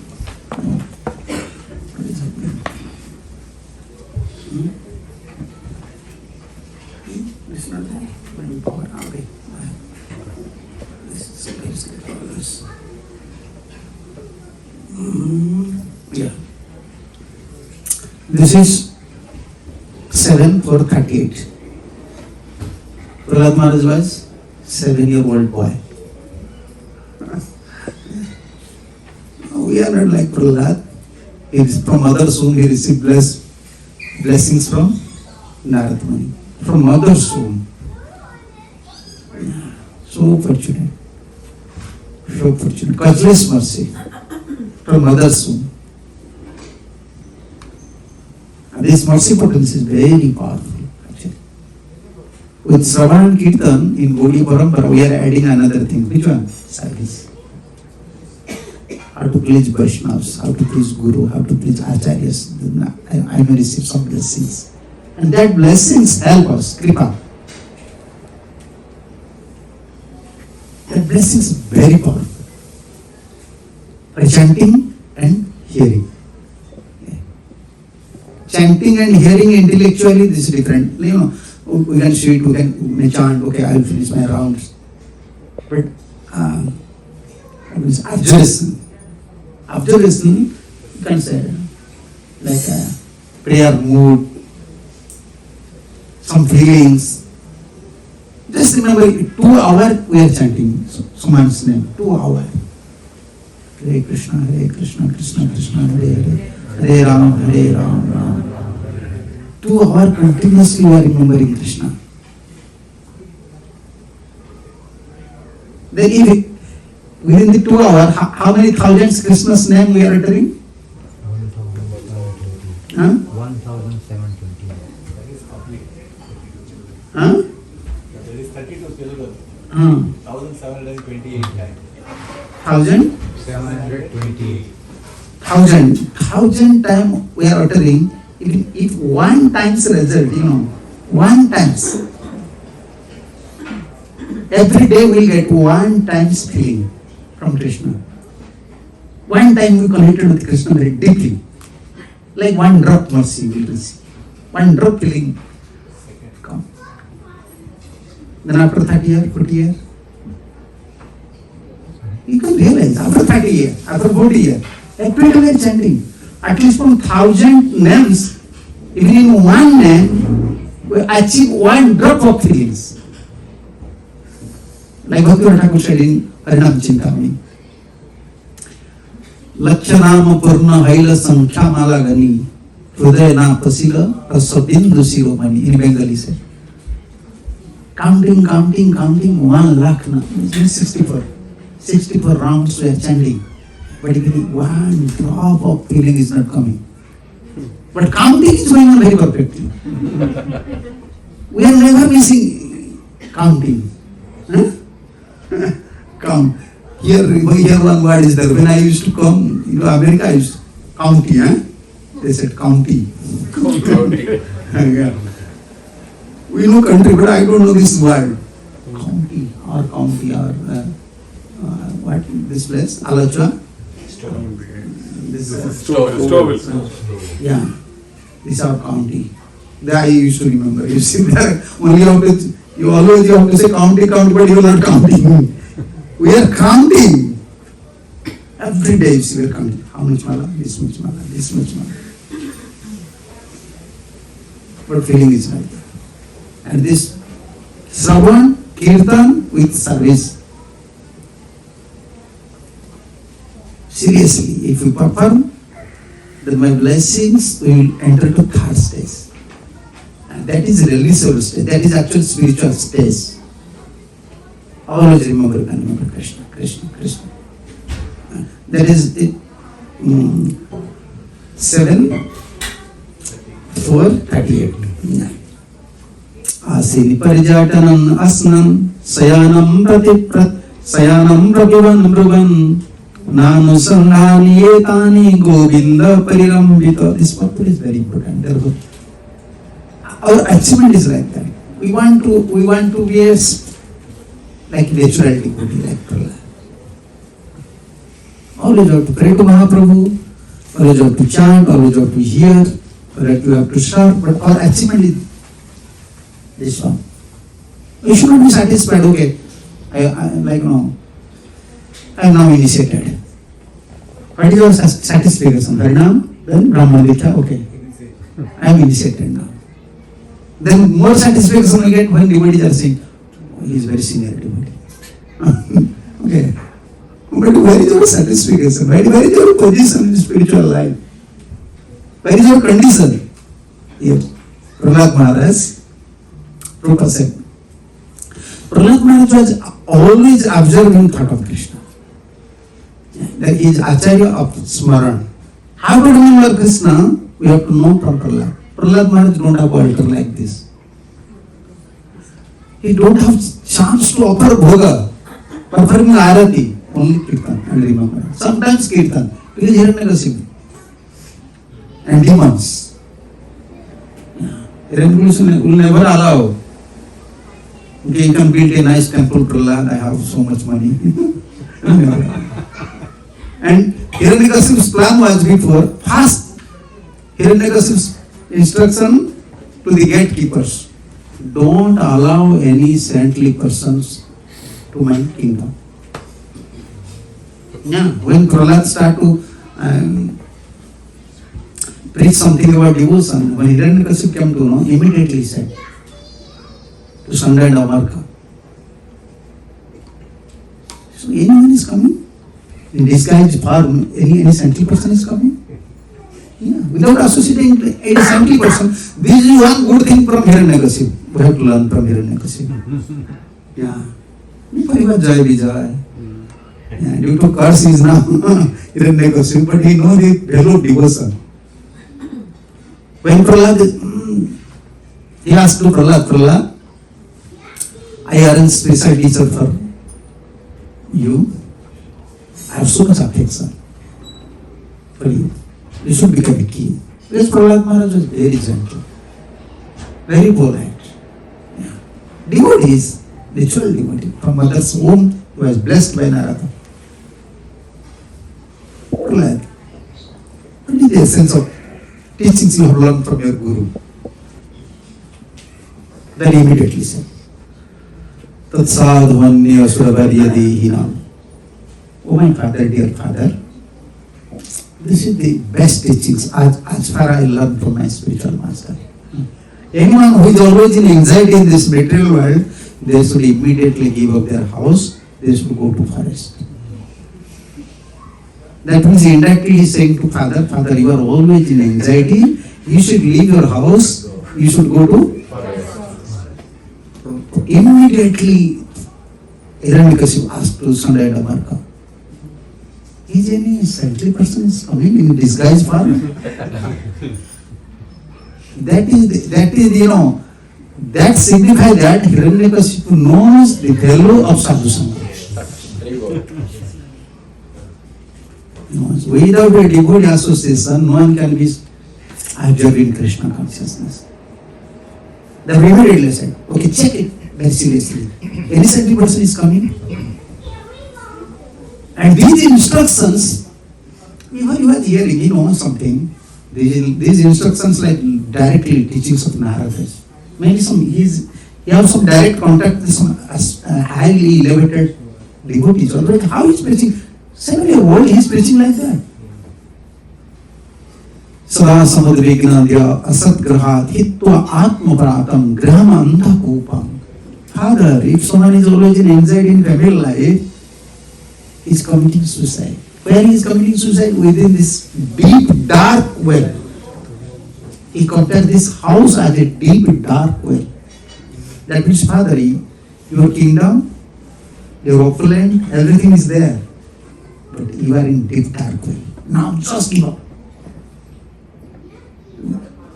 This is 7:38. Prahlad Maharaj was 7-year-old boy. We are not like Prahlad. He is from mother's womb, he received blessings from Narad Muni. From mother's womb. So fortunate. So fortunate. Causeless mercy. From mother's womb. And this mercy potency is very powerful. Actually. With Shravan and Kirtan in Gaudiya Parampara, we are adding another thing. Which one? Service. How to please Vaishnavas, how to please Guru, how to please Acharyas. I may receive some blessings. And that blessings help us, Kripa. That blessing is very powerful. For chanting and hearing. Chanting and hearing intellectually, this is different. You know, we can see it, we can chant, okay, I will finish my rounds. But observation. Observation, you can say, like a prayer mood, some feelings. Just remember, 2 hours we are chanting someone's name. 2 hours. Hare Krishna, Krishna Krishna, Hare Hare, Hare Ram, Ram. 2 hours continuously we are remembering Krishna. Then if within the 2 hours, how many thousands Krishna's name we are uttering? 1,720. Huh? There is 32 syllables. 1,728 times. 728. 1,000 times we are uttering. If 1 times result, 1 times. Every day we will get 1 times feeling from Krishna. 1 time we connected with Krishna very deeply. Like 1 drop mercy we will see. 1 drop feeling come. Then after 30 years, 40 years, you can realize after 30 years, after 40 years, every day we are chanting. At least from 1,000 names, even in 1 name, we achieve 1 drop of feelings. Like Bhakti Thakur said in Harinam Chintamani. Lakshanama Purna Haila Sankhya Mala Gani Hridayana Pasila Rasabindu Siromani in Bengali said. Counting 1 lakh na. It means 64. 64 rounds we are chanting. But even 1 drop of feeling is not coming. But counting is going on very perfectly. We are never missing counting. Huh? Count. Here one word is there. When I used to come to America, I used to county. They said county. Yeah. We know country, but I don't know this word. County or what this place? Alachua? This is Stouffville. yeah. This is our county. That I used to remember. You see that only you always have to say county, but you are not counting. We are counting. Every day you see we are counting. How much mala? This much mala, this much mala. But feeling is not there. And this Shravan, Kirtan with service. Seriously, if we perform, then my blessings will enter to third stage. And that is really soul stage. That is actual spiritual stage. Always remember Krishna, Krishna, Krishna. That is it. 7:4:38. Asini parijatanam asnam sayanam prapivan mrugan nanu sandhani etani govinda parirambita. This purport is very important. Therefore, our achievement is like that. We want to be like natural devotee, like Prahlad. Always have to pray to Mahaprabhu, always have to chant, always have to hear, always have to serve, but our achievement is this one. We should not be satisfied, okay, I am now initiated. What is your satisfaction? Harinam, then Brahma Dikha, okay, I am initiated now. Then more satisfaction we get when devotees are saying, oh, he is very senior devotee. Okay. But where is your satisfaction? Where is your position in spiritual life? Where is your condition? Here, Prahlad Maharaj, Rupa said, Prahlad Maharaj was always observing thought of Krishna. That he is Acharya of Smaran. How to remember Krishna? We have to know from Prahlad. Prahlad Maharaj don't have altar like this. He don't have chance to offer bhoga, performing arati. Only Kirtan and remember. Sometimes Kirtan, because Hiranyakasipu and demons. Hiranyakasipu will never allow. Okay, you can build a nice temple, Prahlad, I have so much money. And Hiranyakasipu's plan was before, first Hiranyakasipu's instruction to the gatekeepers, don't allow any saintly persons to my kingdom. Yeah, when Prahlad started to preach something about devotion, when Hiranyakasipu came to know, immediately he said to Sanda and Amarka, so anyone is coming? In disguised form, any saintly person is coming? Yeah, without associating any saintly person, this is one good thing from Hiranyakasipu. We have to learn from Hiranyakasipu. Yeah. Parivar Jai Vijay. Yeah, due to curse he is now Hiranyakasipu, but he knows the value of devotion. When Prahlad, he asked to Prahlad, I arrange special teacher for you. I have so much affection for you. You should become a king. This Prahlad Maharaj was very gentle, very polite. Yeah. Devotees, literal devotee, from mother's womb, he was blessed by Narada. Prahlad, what is the essence of teachings you have learned from your guru? Then he immediately said, Tat sadhvanya suravariyadi hinam. Oh my father, dear father, this is the best teachings as far I learned from my spiritual master. Anyone who is always in anxiety in this material world, they should immediately give up their house, they should go to forest. That means indirectly he is saying to father, father, you are always in anxiety, you should leave your house, you should go to forest. Immediately Hiranyakasipu asked to Sanda and Amarka, is any saintly person is coming in disguise form? That is that signifies that Hiranyakashipu knows the value of sadhu sangha. Without a devotee association, no one can be observing Krishna consciousness. The immediately said, okay, check it very seriously. Any certain person is coming. And these instructions, you are hearing, something. These instructions like directly teachings of Narada. Maybe he has some direct contact with some highly elevated devotees. Otherwise, how he is preaching? 7-year-old, he is preaching like that. Sada samadvigna asatgrahat hitva atmaparatam graham andhakupam. Father, if someone is always in anxiety in family life, he is committing suicide. Where he is committing suicide? Within this deep, dark well. He compared this house as a deep, dark well. That means, Father, your kingdom, your opulent, everything is there. But you are in deep, dark well. Now just give up.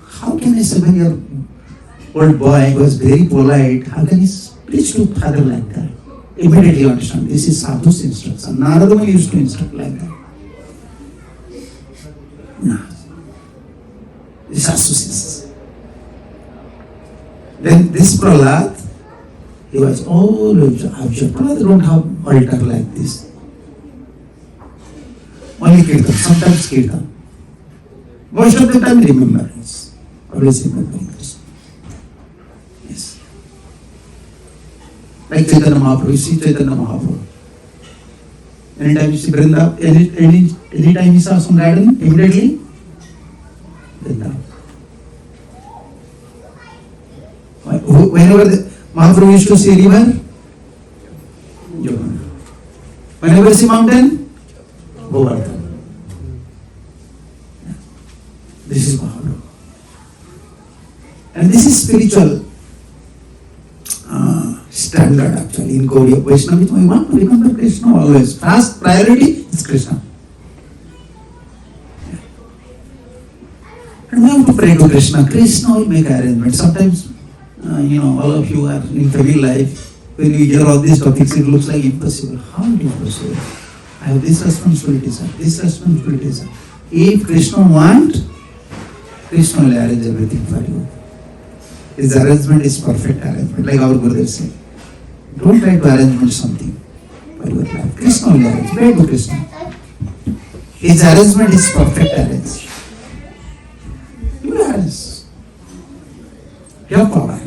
How can a 7-year-old boy who was very polite, how can he preach to father like that? Immediately understand, this is sadhu's instruction. Narada Muni used to instruct like that. No. This is sadhu's. Then this Prahlad, he was always observed. Prahlad don't have altar like this. Only kirtan, sometimes kirtan. Most of the time remembrance. Always remembering Krishna. Yes. Like Chaitanya Mahaprabhu, you see Chaitanya Mahaprabhu. Anytime you see Vrindavan, anytime you saw some garden, immediately, Vrindavan. Whenever Mahaprabhu used to see river, Yamuna. Whenever you see mountain, Govardhan. This is Mahaprabhu. And this is spiritual standard actually in Gaudiya Vaishnavism. We want to remember Krishna always. First priority is Krishna. And we have to pray to Krishna. Krishna will make arrangements. Sometimes, all of you are in family life. When you hear all these topics, it looks like impossible. How is it possible? I have this responsibility, sir. This responsibility, sir. If Krishna wants, Krishna will arrange everything for you. His arrangement is perfect arrangement, like our Gurudev said. Don't try to arrange something for your life. Krishna will arrange. Pray to Krishna. His arrangement is perfect arrangement. You will arrange. You have power.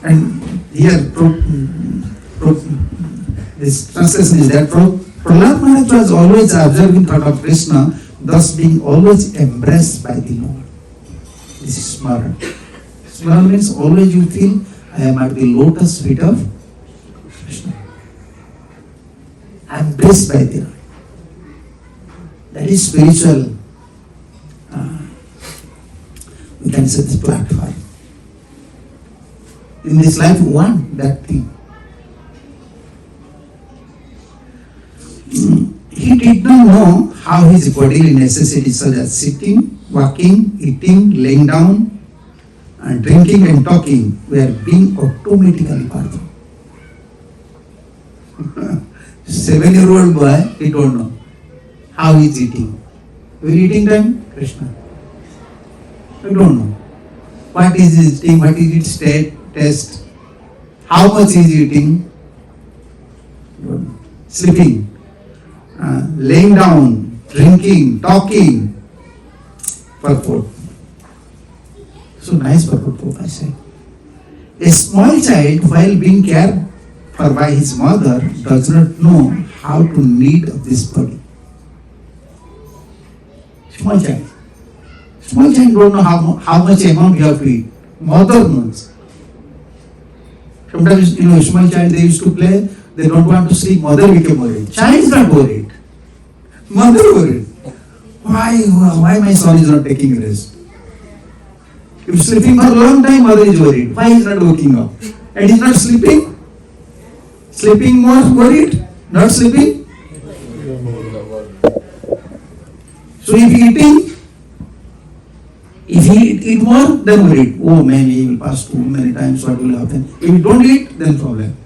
And here, this translation is that Prahlad Maharaj was always observing thought of Krishna, thus being always embraced by the Lord. This is Smaran. Smaran means always you feel, I am at the lotus feet of Krishna. Embraced by the Lord. That is spiritual, we can say this platform. In this life, we want that thing. He did not know how his bodily necessities such as sitting, walking, eating, laying down, and drinking and talking were being automatically performed. 7-year-old boy, he don't know how he is eating. When eating time, Krishna. I don't know. What is his eating, what is its taste, how much he is eating, don't know. Sleeping. Laying down, drinking, talking, purport. So nice purport, I say. A small child, while being cared for by his mother, does not know how to need this body. Small child. Small child don't know how much amount you have to eat. Mother knows. Sometimes, small child, they used to play, they don't want to sleep, mother became worried. Child is not worried. Mother worried. Why my son is not taking rest? If sleeping for a long time, mother is worried. Why is not waking up? And is not sleeping? Sleeping more worried? Not sleeping? So if If he eat more, then worried. Oh man, he will pass too many times, what will happen? If he don't eat, then problem.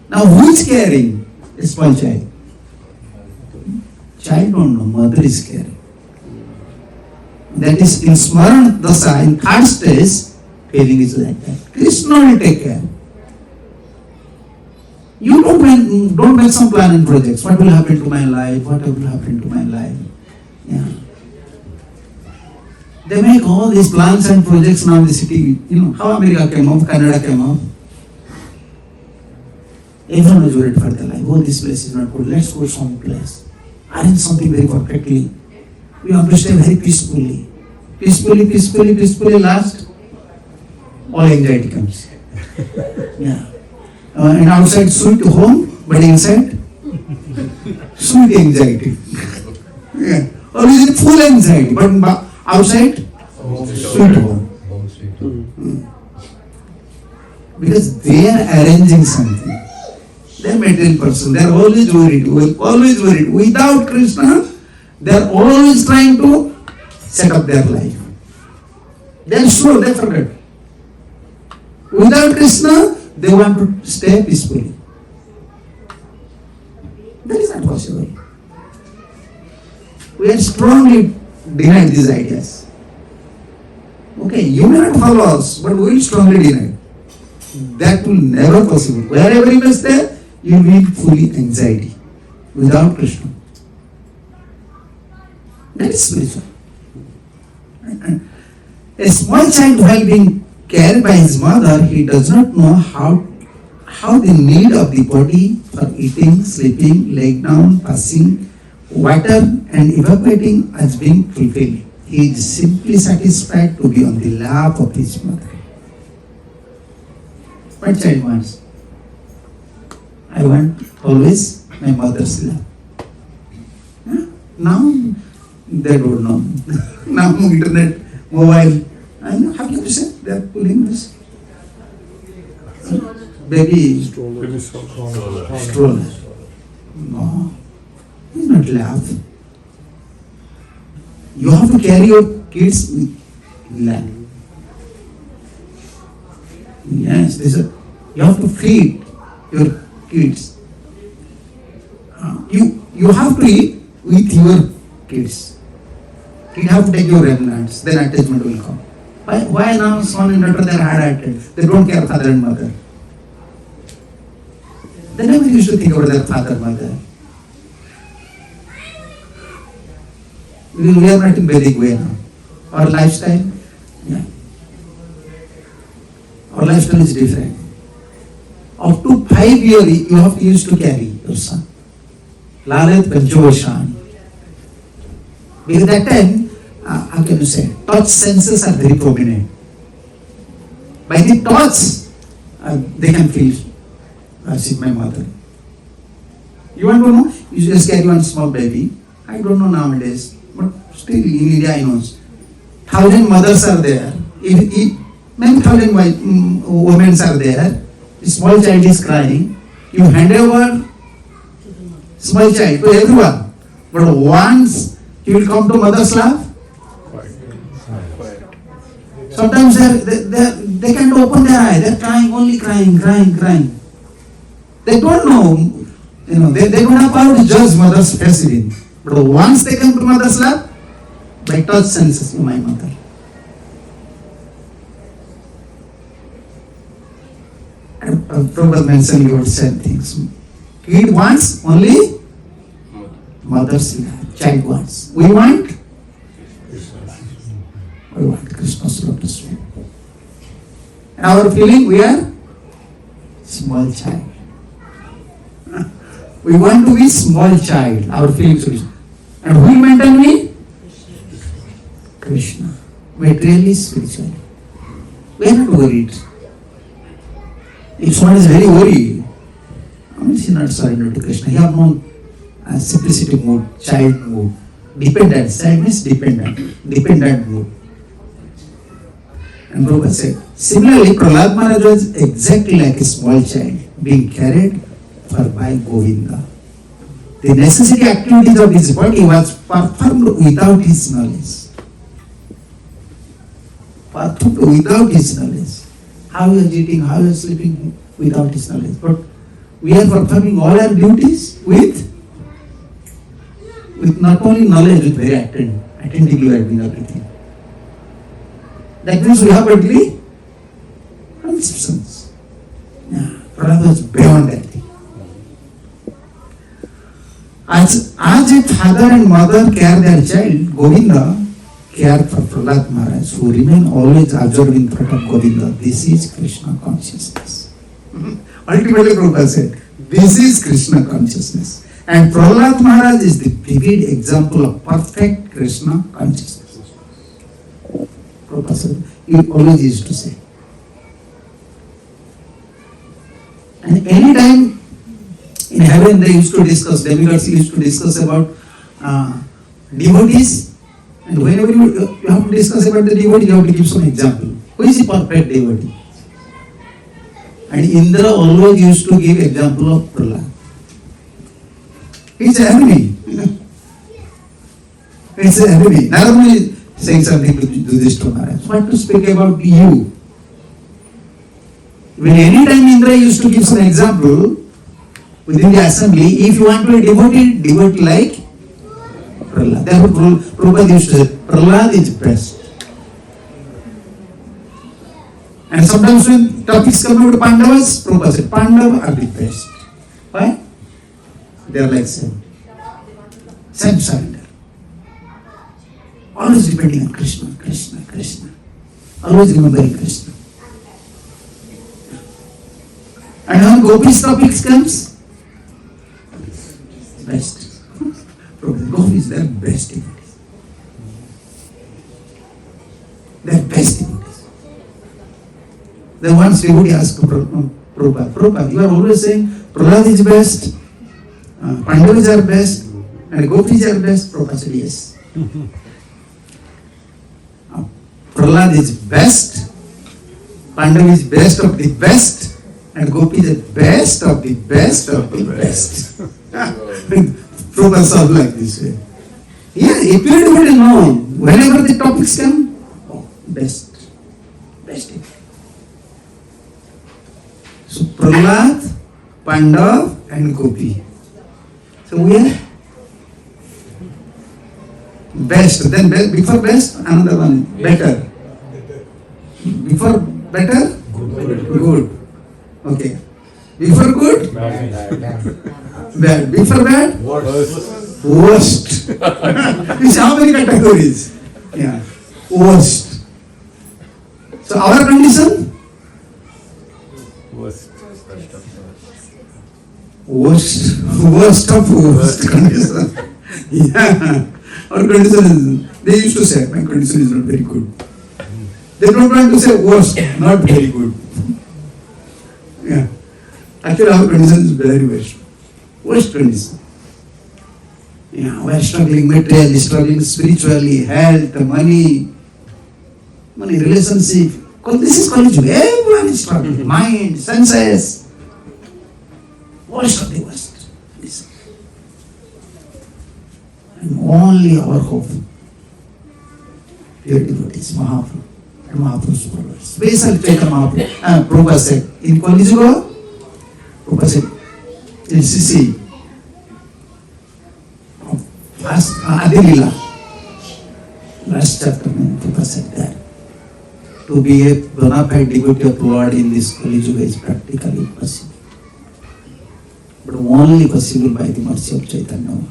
Now who is caring? A small child. Child don't know, mother is caring. That is in Smaran Dasa, in third stage, feeling is like that. Krishna will take care. You don't make some plan and projects. What will happen to my life? What will happen to my life? Yeah. They make all these plans and projects now in the city. You know, how America came up, Canada came up. Everyone is worried for their life. Oh, this place is not good. Let's go some place. Arrange something very perfectly. We have to stay very peacefully. Peacefully, last, all anxiety comes. Yeah. And outside sweet home, but inside, sweet anxiety. Yeah. Always in full anxiety, but outside, sweet home. Because they are arranging something. They are material person. They are always worried. Without Krishna, they are always trying to set up their life. They are slow, they forget. Without Krishna, they want to stay peacefully. That is not possible. We are strongly denied these ideas. Okay, you may not follow us, but we will strongly deny. That will never possible. Wherever you may stay, you will be fully anxiety without Krishna. That is spiritual. A small child, while being cared by his mother, he does not know how the need of the body for eating, sleeping, laying down, passing, water and evaporating is being fulfilled. He is simply satisfied to be on the lap of his mother. What child wants? I want always my mother's lap. Huh? Now they don't know. Now internet, mobile, I know how can you say they are pulling this. Baby stroller. No, it's not lap. You have to carry your kids with lap. Yes, you have to feed your kids. You have to eat with your kids. You have to take your remnants, then attachment will come. Why now Swami and daughter, they are hard-hearted? They don't care father and mother. They never used to think about their father and mother. We are not in Vedic way now. Our lifestyle, yeah. Our lifestyle is different. Up to 5 years, you have used to carry your son. Lalit Panchoshan. Because that time, how can you say, touch senses are very prominent. By the touch, they can feel, see my mother. You want to know? You just carry one small baby. I don't know nowadays, but still in India I know. 1,000 mothers are there. If many 1,000 women are there. A small child is crying. You hand over small child to everyone. But once he will come to mother's lap, sometimes they can't open their eye. They're crying, only crying. They don't know, they don't have power to judge mother's feeling. But once they come to mother's lap, by touch senses, my mother. Prabhupada mentioned your same things. Kid wants only mother's lap. Child wants. We want Krishna's lotus feet. Our feeling, we are small child. We want to be small child. Our feeling is. And who will maintain me? Krishna. Materially, spiritually. We are not worried. If someone is very worried, he is not surrendered to Krishna. He has no simplicity mood, child mood, dependent. Child means dependent mood. And Prabhupada said, similarly, Prahlad Maharaj was exactly like a small child being carried for by Govinda. The necessary activities of his body was performed without his knowledge. perfect without his knowledge. How he is eating, how he is sleeping without his knowledge. But we are performing all our duties with not only knowledge, with very attentively we are doing everything. That means we have bodily conceptions. Yeah, Prahlad was beyond that thing. As a father and mother care their child, Govinda care for Prahlad Maharaj, who remain always absorbed in front of Govinda. This is Krishna consciousness. Ultimately, Prabhupada said, this is Krishna consciousness. And Prahlad Maharaj is the vivid example of perfect Krishna consciousness. Prabhupada said, he always used to say. And any time in heaven they used to discuss, demigods used to discuss about devotees. And whenever you have to discuss about the devotee, you have to give some example. Who is the perfect devotee? And Indra always used to give example of Prahlad. It's an enemy. It's an enemy. Narada is saying something to do this to Maharaj. What to speak about you? When any time Indra used to give some example within the assembly, if you want to be devotee like Prahlad. Therefore, Prabhupada used to say, Prahlad is best. And sometimes when topics come about Pandavas, Prabhupada said, Pandava are the best. Why? They are like same surrender. Always depending on Krishna, Krishna, Krishna. Always remembering Krishna. And when Gopi's topics comes, best. Gopi is their best devotees. Their best devotees. Then once devotee asked Prabhupada, you are always saying Prahlad is best, Pandavas are best, and Gopis are best. Prabhupada said yes. Prahlad is best, Pandava is best of the best, and Gopi is the best of the best of the best. Prabhupada solved like this way. Yeah, if you don't know, whenever the topics come, best. So Prahlad, Pandav, and Gopi. So we are best. Then before best, another one, better. Before better, good. Okay. Before good, bad. Before bad, worst. It's how many categories? Yeah, worst. So our condition? Worst of worst condition. Yeah. Our condition is, they used to say, my condition is not very good. They don't want to say worst, not very good. Yeah. Actually, our condition is very worst. Worst condition. Yeah, we are struggling materially, struggling spiritually, health, money, relationship. This is Kali Yuga. Everyone is struggling. Mind, senses. Worst of the worst. And only our hope. Pure devotees, Mahaprabhu. And Mahaprabhu's followers. Special Chaitanya Mahaprabhu. Prabhupada said, in Kali Yuga, Prabhupada said, in CC, first Adilila, last chapter, Prabhupada said that to be a bona fide devotee of Lord in this Kali Yuga is practically impossible. But only possible by the mercy of Chaitanya Mahaprabhu.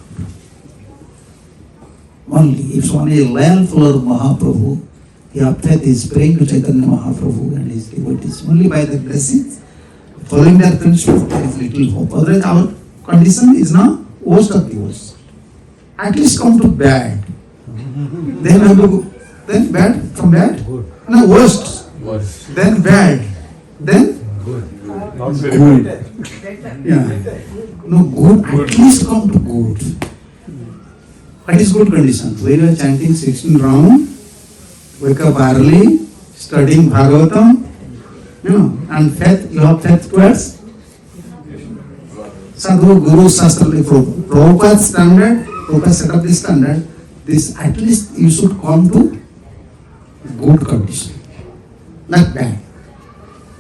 Only if Swami is loyal follower of Mahaprabhu, he have faith, he is praying to Chaitanya Mahaprabhu and his devotees. Only by the blessings, following their principles, there is little hope. Otherwise, our condition is now worst of the worst. At least come to bad. Then we have to go. Then bad, from bad? Good. No, worst. Then bad. Then? Good. Not very good. Yeah. No, good. At least come to good. What is good condition? When you are chanting 16 rounds, wake up early, studying Bhagavatam, and faith, you have faith towards Sadhu, Guru, Shastra, Prabhupada's standard, Prabhupada set up this standard, this at least you should come to good condition. not bad.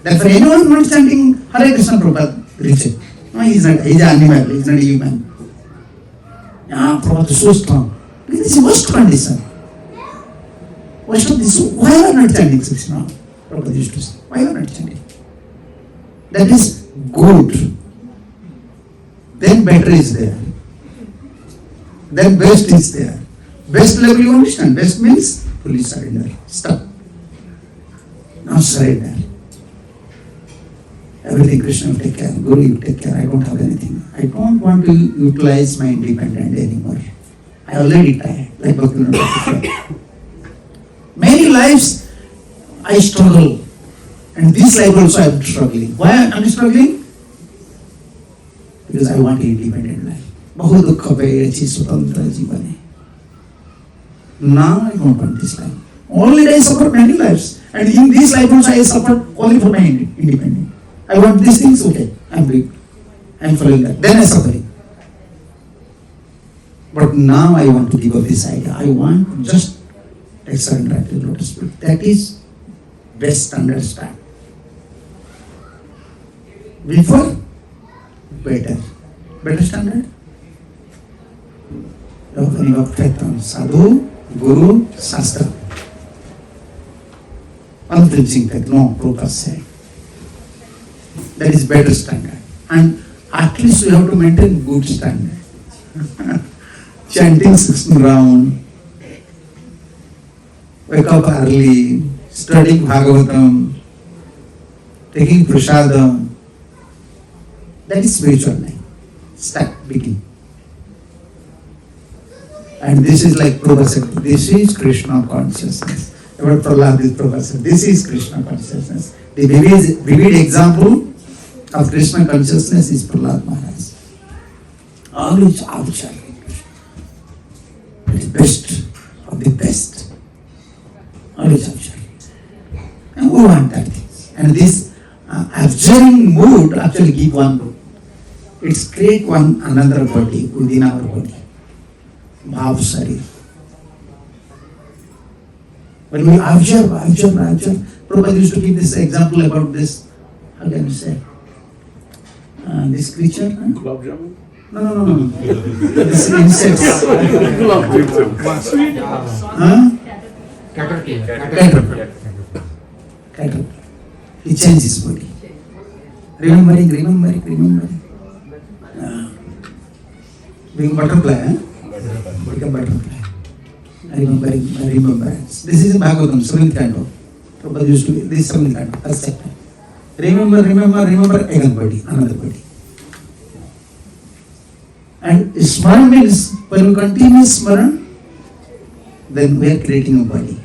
Therefore, anyone not chanting Hare Krishna Prabhupada reject. No, he is not. He is an animal. He is not a human. Yeah, Prabhupada is so strong. This is worst condition. Worst of this. Why are not chanting Krishna? Prabhupada used to say. Why are not chanting? That is good. Then better is there. Then best is there. Best level you understand. Best means fully surrender. Stop. Now surrender. Everything Krishna will take care. Guru, you take care. I don't have anything. I don't want to utilize my independent anymore. I already tried. Like Bhaktivinoda. Many lives I struggle. And this life also I am struggling. Why am I struggling? Because I want an independent life. बहुत दुख पे अच्छी स्वतंत्र जीवन है. Now I don't want this life. Only I suffer many lives, and in this life also I suffer only for my independence. I want these things, okay, I'm doing, I'm following that. Then I suffering. But now I want to give up this idea. I want just surrender to the lotus feet. That is best understand. Before, better standard. Opening of faith on sadhu, guru, shastra. Unflinching faith, no, Prabhupada said. That is better standard. And at least you have to maintain good standard. Chanting 16 round, wake up early, studying Bhagavatam, taking prasadam. That is spiritual life. Start, begin. And this is like Prabhupada said, this is Krishna consciousness. About Prahlad is Prabhupada said, this is Krishna consciousness. The vivid example of Krishna consciousness is Prahlad Maharaj. Always outside Krishna. The best of the best. Always outside. And we want that thing. And this abjuring mood actually give one. It's create one another body within our body. Bhav Sari. When we observe, Prabhupada used to give this example about this, how can you say? This creature? Gulab Jamun? No. This insects. Caterpillar. Caterpillar. He changed his body. Remembering. Being butterfly, become butterfly. Remembrance. This is Bhagavatam, 7th canto. Prabhupada used to be, this 7th canto, first chapter. Remember, again body, another body. And Smaran means, when you continue Smaran, then we are creating a body.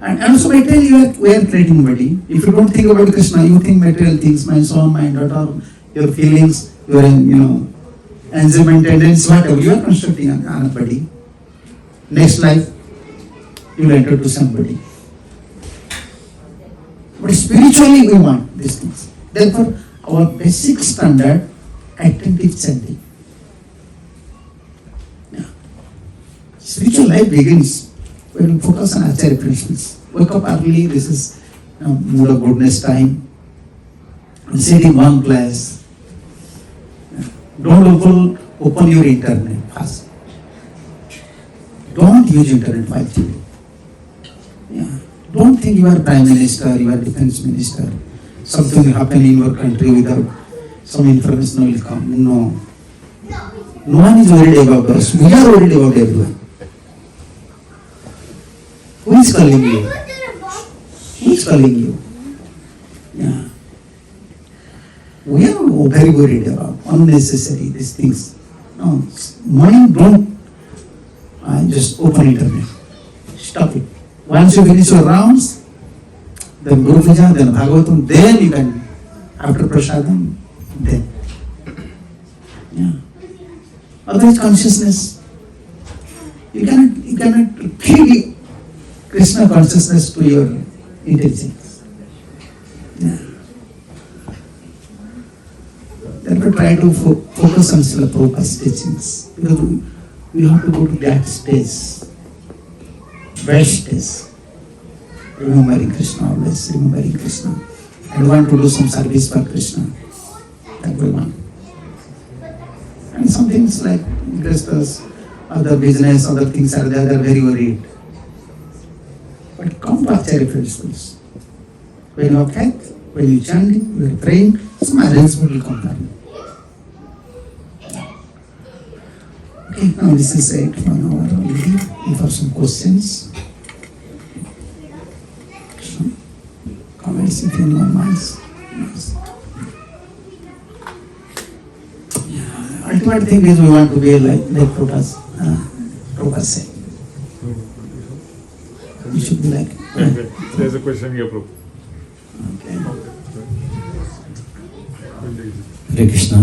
And also material, we are creating a body. If you don't think about Krishna, you think material things, my soul, my daughter, your feelings, your, enjoyment, tendencies, whatever, you are constructing a body. Next life, you will enter to somebody. But spiritually, we want these things. Therefore, our basic standard, attentive chanting. Yeah. Spiritual life begins when we focus on Acharya principles. Wake up early, this is mood of goodness time. Sit in one place. Don't open your internet first. Don't use internet while chilling. Yeah. Don't think you are Prime Minister, you are Defense Minister. Something will happen in your country without some information will come. No. No one is worried about us. We are worried about everyone. Who is calling you? Who is calling you? Yeah. We are very worried about unnecessary these things. No, mind don't just open internet. Stop it. Once you finish your rounds, then Guru Puja, then Bhagavatam, then you can, after Prasadam, then. Yeah. Otherwise consciousness. You cannot feed Krishna consciousness to your intelligence. Yeah. Therefore try to focus on Srila Prabhupada's teachings. Because we have to go to that stage. best is remembering Krishna, always remembering Krishna. I want to do some service for Krishna. That we want. And some things like investors, other business, other things are there, they are very worried. But come to Acharya principles. When you are faith, when you chanting, when you are praying, some arrangement will come down. Okay, now this is it for our meeting. We have some questions. Comments if anyone minds. Yes. Yeah, ultimate thing is we want to be like Prabhupada said. We should be like. There's a question here, Prabhu. Okay. Hare Krishna.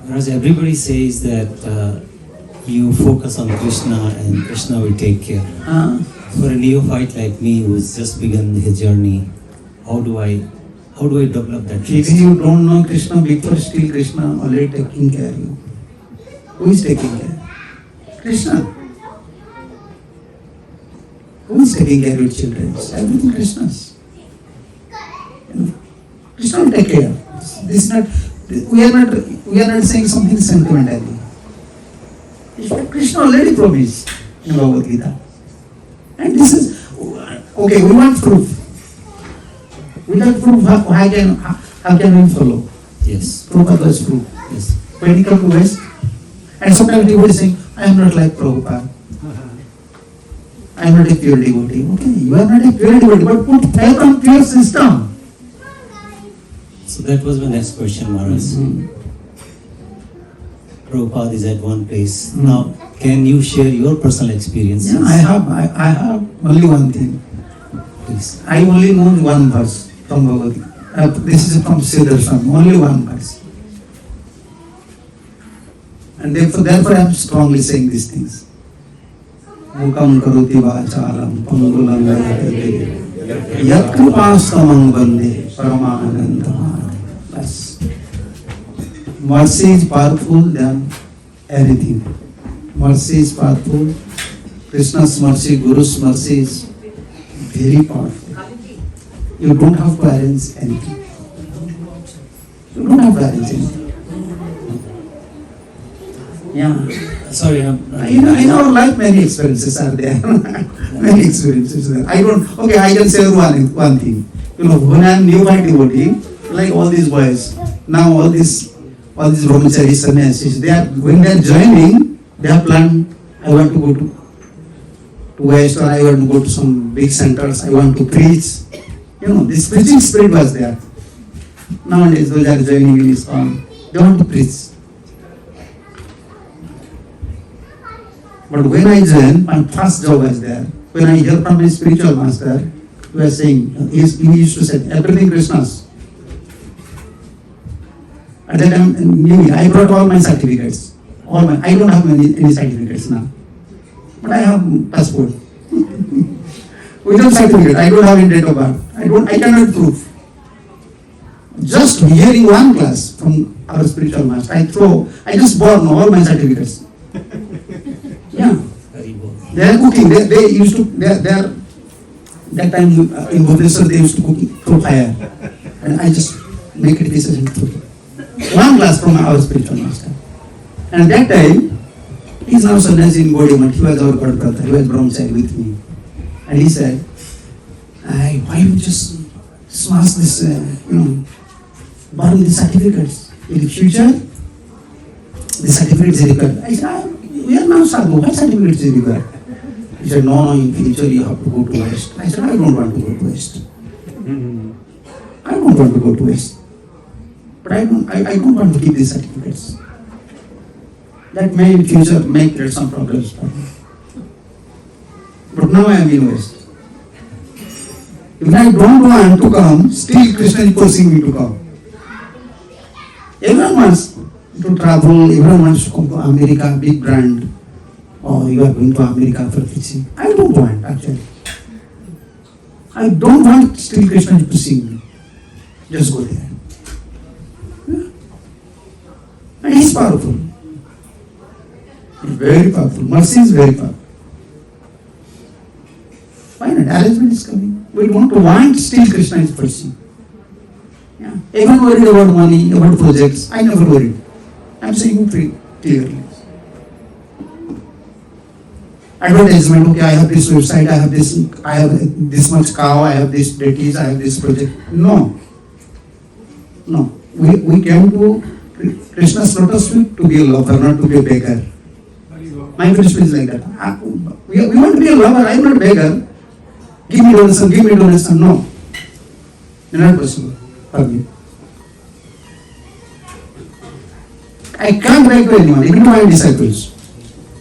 Whereas everybody says that you focus on Krishna and Krishna will take care. For a neophyte like me who's just begun his journey, how do I develop that If trust? you don't know Krishna before, still Krishna already taking care of you. Who is taking care? Krishna. Who is taking care of your children? Everything Krishna's. Krishna will take care. This is not. We are not saying something sentimentally. Krishna already promised in Bhagavad Gita. And this is okay. We want proof. Without proof, how can we follow? Yes. Prabhupada was proof. Yes. When he come to West, and sometimes people saying, I am not like Prabhupada. I am not a pure devotee. Okay, you are not a pure devotee, but put faith on pure system. So that was my next question, Maharaj. Prabhupada is at one place. Now, can you share your personal experiences? Yeah, I have only one thing. Please. I only know one verse from Bhagavad Gita. This is from Sridhar Swami, only one verse. And therefore I am strongly saying these things. Mukam karoti vachalam pangulam yadate yat kripastamam vande paramanandam. That's mercy is powerful than everything. Mercy is powerful. Krishna's mercy, Guru's mercy is very powerful. You don't have to arrange anything. You don't have to arrange anything. Yeah. Sorry, In our life, many experiences are there. Many experiences are there. I can say one thing. When I am new devotee, like all these boys, now all these brahmacharis, sannyasis, when they are joining, they have planned, I want to go to West, or I want to go to some big centers, I want to preach. This preaching spirit was there. Nowadays, those are joining in ISKCON, they want to preach. But when I joined, my first job was there. When I heard from my spiritual master, he was saying, he used to say, everything Krishna's. At that time, I brought all my certificates. I don't have any certificates now. But I have passport. Without certificate, I don't have any date of birth. I cannot prove. Just hearing one class from our spiritual master, I just bought all my certificates. Yeah. They are cooking. They used to, that time in Bhubaneswar, they used to cook through fire. And I just make it pieces and through. One class from our spiritual master. And that time, he is now sannyasi in Gaudiya. He was our God brother. He was brahmachari with me. And he said, why you just smash this, burn the certificates? In the future, the certificates are required. I said, we are now sadhu. What certificates are required? He said, no, in future you have to go to West. I said, I don't want to go to West. I don't want to go to West. But I don't want to keep these certificates. That may in future may create some problems for me. But now I am in West. If I don't want to come, still Krishna is forcing me to come. Everyone wants to travel, everyone wants to come to America, big brand. Oh, you are going to America for preaching. I don't want, actually. I don't want still Krishna to see me. Just go there. Yeah. And he's powerful. Very powerful. Mercy is very powerful. not? Arrangement is coming. We don't want, still Krishna is pursuing. Yeah. Even worried about money, about projects. I never worried. I'm saying you clearly. Advertisement, okay, I have this website, I have this much cow, I have this deities, I have this project. No. We came to Krishna's lotus feet to be a lover, not to be a beggar. My philosophy is like that. We want to be a lover, I'm not a beggar. Give me donation, no. It's not possible for me. I can't beg to anyone, even to my disciples.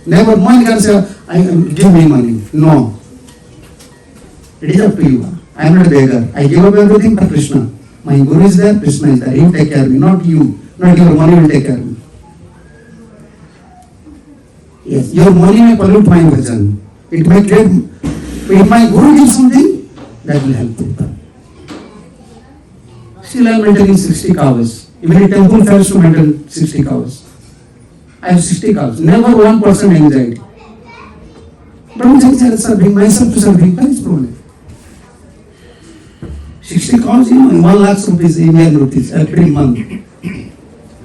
Never one can say, give me money. No. It is up to you. I am not a beggar. I give up everything for Krishna. My Guru is there, Krishna is there. He will take care of me, not you. Not your money will take care of me. Yes, your money may pollute my bhajan. It may create, if my Guru gives something, that will help people. Still I am maintaining 60 cows. Even a temple fails to maintain 60 cows. I have 60 cows. Never 1% anxiety. Brahmacharya serving, myself to serving, what is problem? 60 cows, 1 lakh rupees, Indian rupees every month.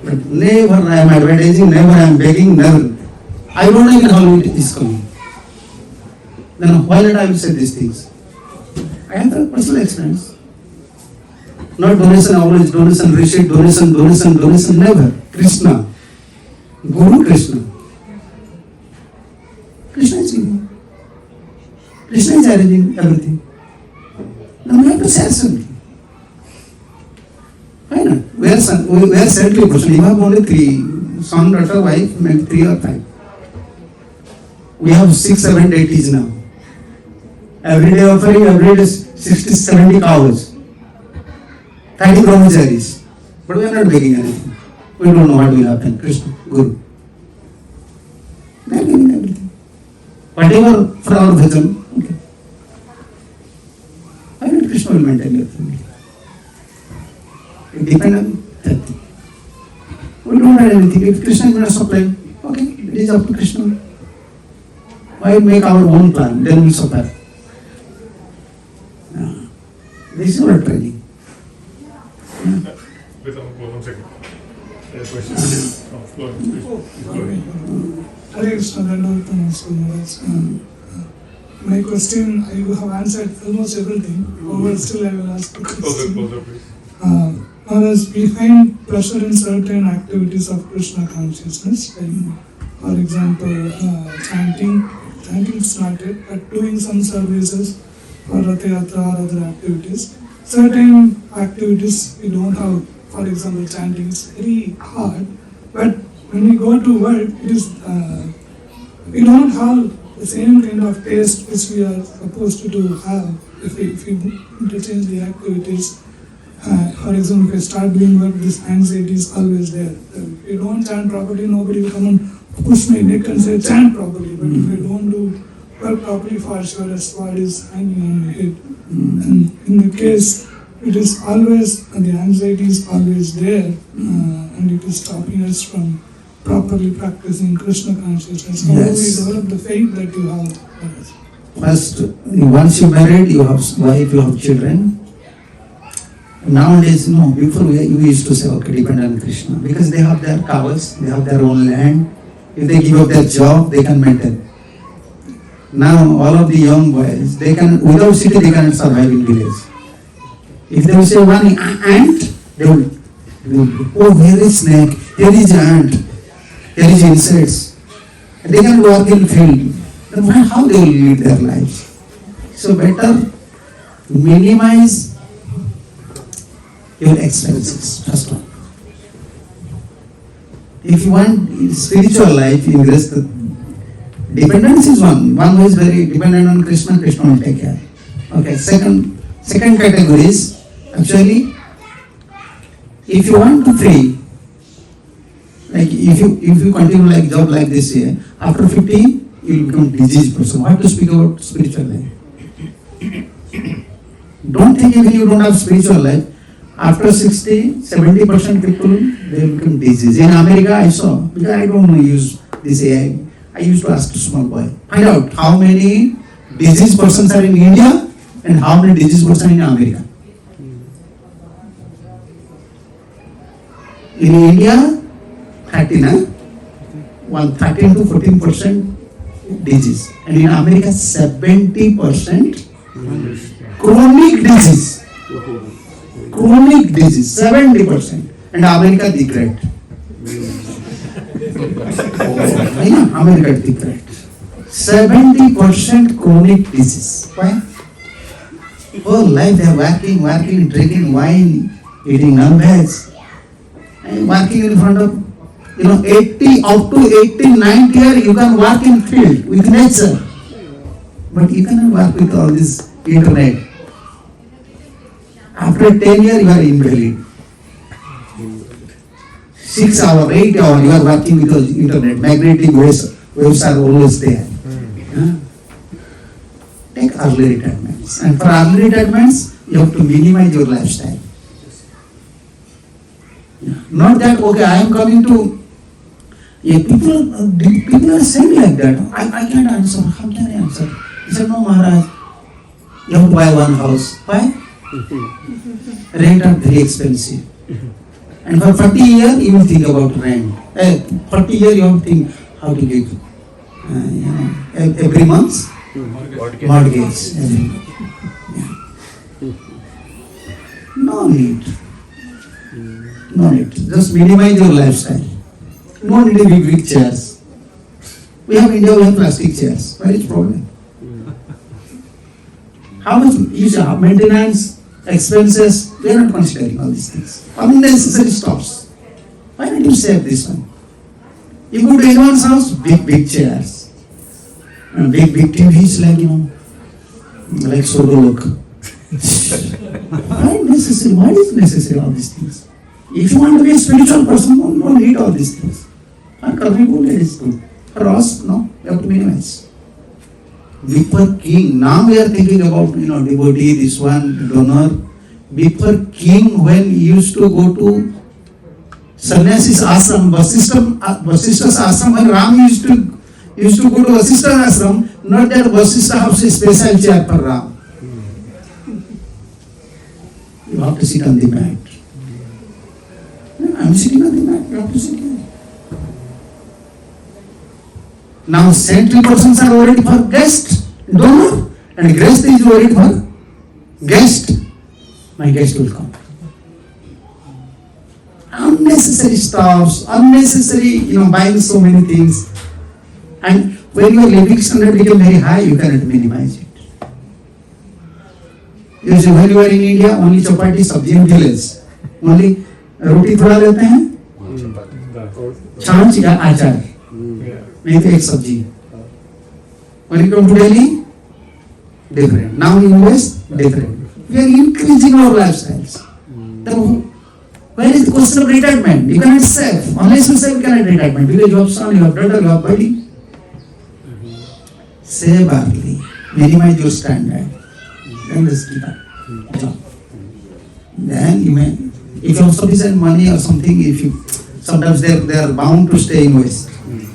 But never I am advertising, never I am begging, never. I don't know even how it is coming. Then why not I will say these things? I have a personal experience. Not donation, always donation, receipt, donation, never. Krishna. Guru Krishna. Krishna is giving. Krishna is arranging everything. Now we have to share something. Why not? We are certainly a person. You have only 3, son, daughter, wife, maybe 3 or 5. We have 6, 7 deities now. Every day offering, every day 60, 70 cows. 30 brahmacharis. But we are not begging anything. We don't know what will happen. Krishna, Guru. They are giving everything. Whatever for our bhajan, okay. Why not Krishna will maintain your family? It depends on that. We don't have anything. If Krishna is going to supply, okay, it is up to Krishna. Why make our own plan? Then we suffer. This is our training. Wait one second. There's a question. Go ahead. Hare Krishna, Maharaj. My question, you have answered almost everything. However, still I will ask a question. Please. Maharaj, we find pleasure in certain activities of Krishna consciousness. For example, chanting started, but doing some services for Ratha Yatra or other activities. Certain activities we don't have, for example, chanting is very hard, but when we go to work, it is, we don't have the same kind of taste which we are supposed to have if we interchange the activities. For example, if I start doing work, this anxiety is always there. If you don't chant properly, nobody will come and push my neck and say chant properly, but if I don't do work properly, for sure a sword is hanging on my head. And in the case, it is always, the anxiety is always there, and it is stopping us from properly practicing Krishna consciousness. How do we develop the faith that you have? First, once you married, you have wife, you have children. Nowadays, no, before we used to say, okay, depend on Krishna, because they have their cows, they have their own land. If they give up their job, they can maintain. Now, all of the young boys, they can, without city, they cannot survive in village. If they will say one ant, they will oh, here is snake, here is ant, here is insects. They can work in field. Then how they will lead their lives? So better minimize your expenses, first one. If you want spiritual life, invest. Dependence is one. One who is very dependent on Krishna, Krishna will take care. Okay. Second category is actually, if you want to free, like if you continue like job like this here, after 50 you will become diseased person. Why to speak about spiritual life? Don't think even you don't have spiritual life. After 60, 70% people, they will become diseased. In America, I saw, because I don't use this AI, I used to ask a small boy, find out how many diseased persons are in India and how many diseased persons are in America? In India, 13 to 14% disease, and in America 70% chronic disease. Chronic disease, 70%, and America the great. America the great. 70% chronic disease. Why? Whole life they are working, drinking wine, eating non-veg, and working in front of, 80 up to 80, 90 years you can work in field with nature, but you cannot work with all this internet. After 10 years you are invalid. 6 hours, 8 hours you are working with the internet. Magnetic waves are always there. Take early retirements, and for early retirements you have to minimize your lifestyle. Not that, okay, I am coming to. People are saying like that. I can't answer. How can I answer? He said, no, Maharaj, you have to buy one house. Why? Rent are very expensive. And for 40 years, you will think about rent. 40 years, you have to think how to give. Every month, mortgage. No need. Just minimize your lifestyle. No need big chairs. We have India, we have plastic chairs. Where is the problem? How much is maintenance, expenses? We are not considering all these things. Unnecessary stuffs. Why not you save this one? You go to anyone's house, big chairs. And big TVs like Sodolok. Why necessary? Why is necessary all these things? If you want to be a spiritual person, you don't need all these things. It is good. For us, no, we have to minimize. Before king, now we are thinking about, devotee, this one, donor. Before king, when he used to go to sannyasi's ashram, Vasishta's ashram, when Ram used to go to Vasishta's ashram, not that Vasishta has a special chair for Ram. You have to sit on the mat. I am sitting on the mat, you have to sit here. Now saintly persons are worried for guest, donor, and guest is worried for guest. My guest will come. Unnecessary stuffs, unnecessary, buying so many things. And when your living standard becomes very high, you cannot minimize it. You see, when you are in India, only chapati, sabji and village. Only रोटी थोड़ा लेते हैं, छाछ या अचार, नहीं तो एक सब्जी. When you come to Delhi, different. Now in West, different. We are increasing our lifestyles. Where is the question of retirement? You cannot save. Unless you save, you cannot retirement. Because you have son, you have daughter, you have body. Save early. Minimize your standard. Then just keep up. Then you may. If you have sufficient money or something, sometimes they are bound to stay in West.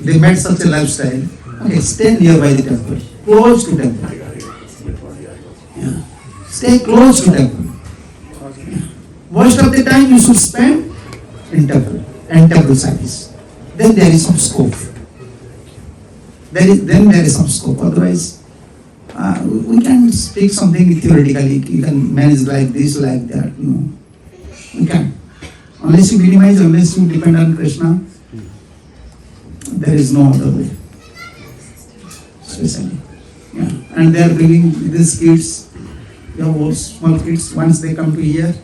They made such a lifestyle. Okay, stay nearby the temple, close to temple. Yeah. Stay close to temple. Yeah. Most of the time you should spend in temple and temple service. Then there is some scope. There is some scope. Otherwise, we can speak something theoretically. You can manage like this, like that. You can. Unless you minimize, unless you depend on Krishna, there is no other way. Especially. Yeah. And they are bringing these kids, small kids, once they come to here,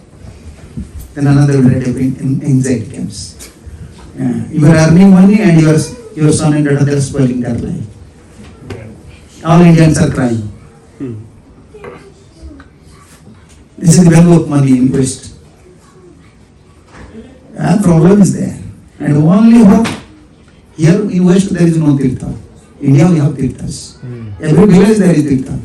then another will in anxiety comes. Yeah. You are earning money and your son and daughter are spoiling their life. All Indians are crying. This is the value of money in West. Problem is there. And only hope, here in West there is no tirtha. India we have tirthas. Every village there is tirtha.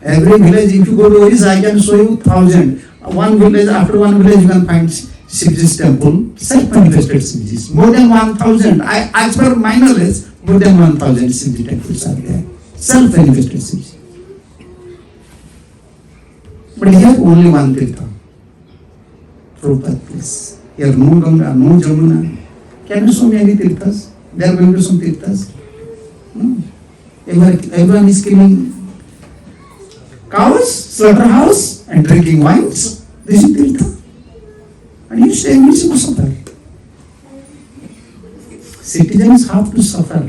Every village, if you go to Orissa, I can show you 1,000. One village, after one village you can find Shivji's temple, self-manifested Shivji's. More than 1,000. As per my knowledge, more than 1,000 Shivji temples are there. Self-manifested Shivji. But here only one Tirtha. Prabhupada, please. Here no Ganga, no Jamuna. Can you show me any Tirthas? They are going to some Tirthas. No. Everyone is killing cows, slaughterhouse, and drinking wines. This is Tirtha. And you say we should suffer. Citizens have to suffer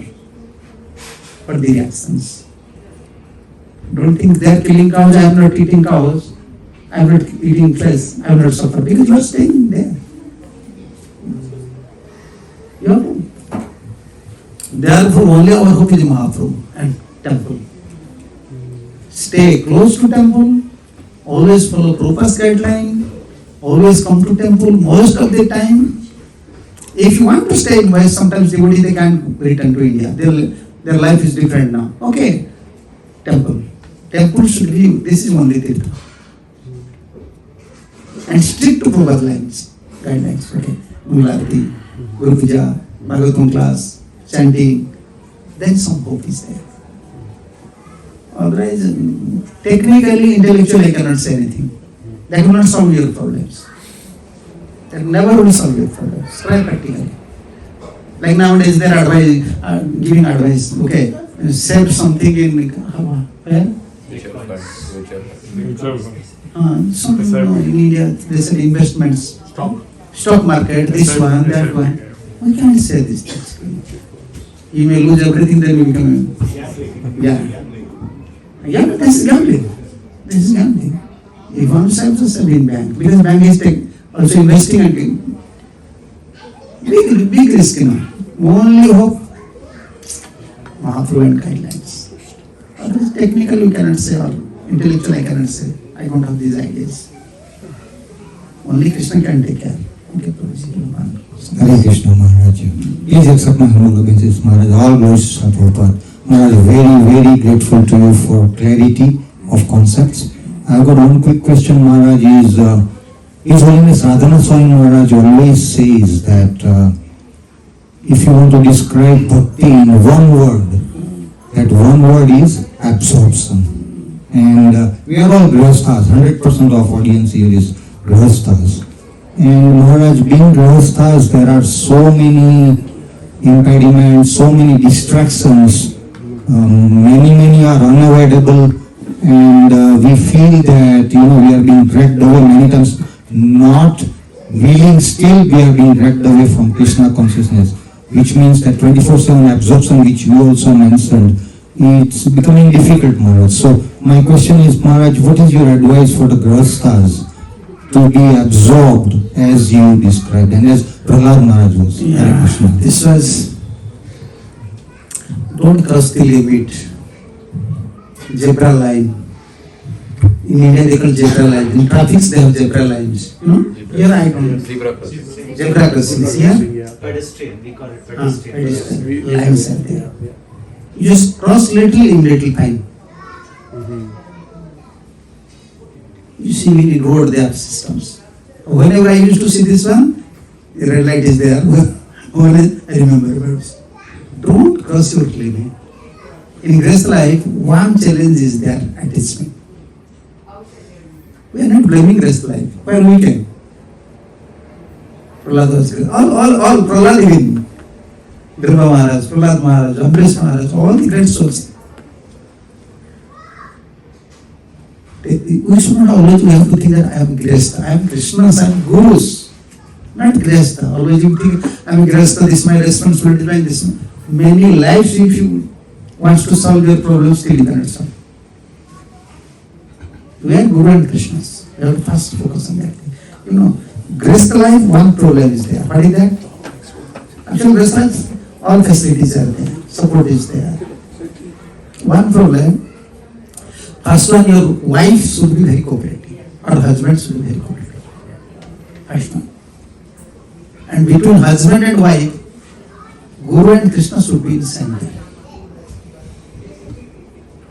for their actions. Don't think they are killing cows, I am not eating cows, I am not eating flesh, I am not suffer because you are staying there. You have to. Therefore, only our hope is Mahaprabhu and temple. Stay close to temple, always follow Prabhupada's guideline, always come to temple most of the time. If you want to stay in West, sometimes they can't return to India. Their life is different now. Okay, temple. Temple should be, this is only Tirtha. And stick to Prabhupada lines, guidelines. Okay, Mangalarati, Guru Puja, Bhagavatam class, chanting, then some hope is there. Otherwise, technically, intellectually, I cannot say anything. That will not solve your problems. That never will solve your problems. Try practically. Like nowadays, they are giving advice. Okay, save something in where? Something in India, they said investments. Stock market, this one, that one. We can't say this things. You may lose everything, then you become. Yeah, but this is gambling. This is gambling. If one saves us in bank, because bank is also investing again. Big risk now. Only hope Mahaprabhu and guidelines. Otherwise, technical you cannot say, or intellectual I cannot say. I don't have these ideas. Only Krishna can take care. Okay, Hare Krishna Maharaj. Please accept my humble obeisances, Maharaj. All glories to Prabhupada. Maharaj, very, very grateful to you for clarity of concepts. I have got one quick question, Maharaj. His Holiness Radhana Swami Maharaj always says that if you want to describe bhakti in one word, that one word is absorption. And we are all grihasthas, 100% of audience here is grihasthas. And Maharaj, being grihasthas, there are so many impediments, so many distractions. Many are unavoidable, and we feel that we are being dragged away many times, not willing, still we are being dragged away from Krishna consciousness, which means that 24/7 absorption, which you also mentioned, it's becoming difficult, Maharaj. So my question is, Maharaj, what is your advice for the grihasthas to be absorbed as you described and as Prahlad Maharaj was? This was, don't cross the limit. Zebra line. In India they call zebra line. In traffic they have zebra lines. Here I don't. Zebra crossings, yeah? Pedestrian, we call it pedestrian. Pedestrian. Lines are there. You just cross little in little time. You see many road there systems. Whenever I used to see this one, the red light is there. I remember. Don't cross your limit. In grace life, one challenge is there, attachment. We are not blaming grace life. Where we can. Prahlad was great. All Prahlad even. Dhruva Maharaj, Prahlad Maharaj, Ambrish Maharaj, all the great souls. We should not always have to think that I am Grihastha, I am Krishna's, I am Guru's, not Grihastha. Always you think I am Grihastha, this is my responsibility, this. Many lives, if you want to solve your problems, still you cannot solve. We are Guru and Krishna's. We have to first focus on that. Grihastha life, one problem is there. What is that? Actually, Grihastha life, all facilities are there, support is there. One problem. First one, your wife should be very cooperative, or husband should be very cooperative. First one. And between husband and wife, Guru and Krishna should be in the center.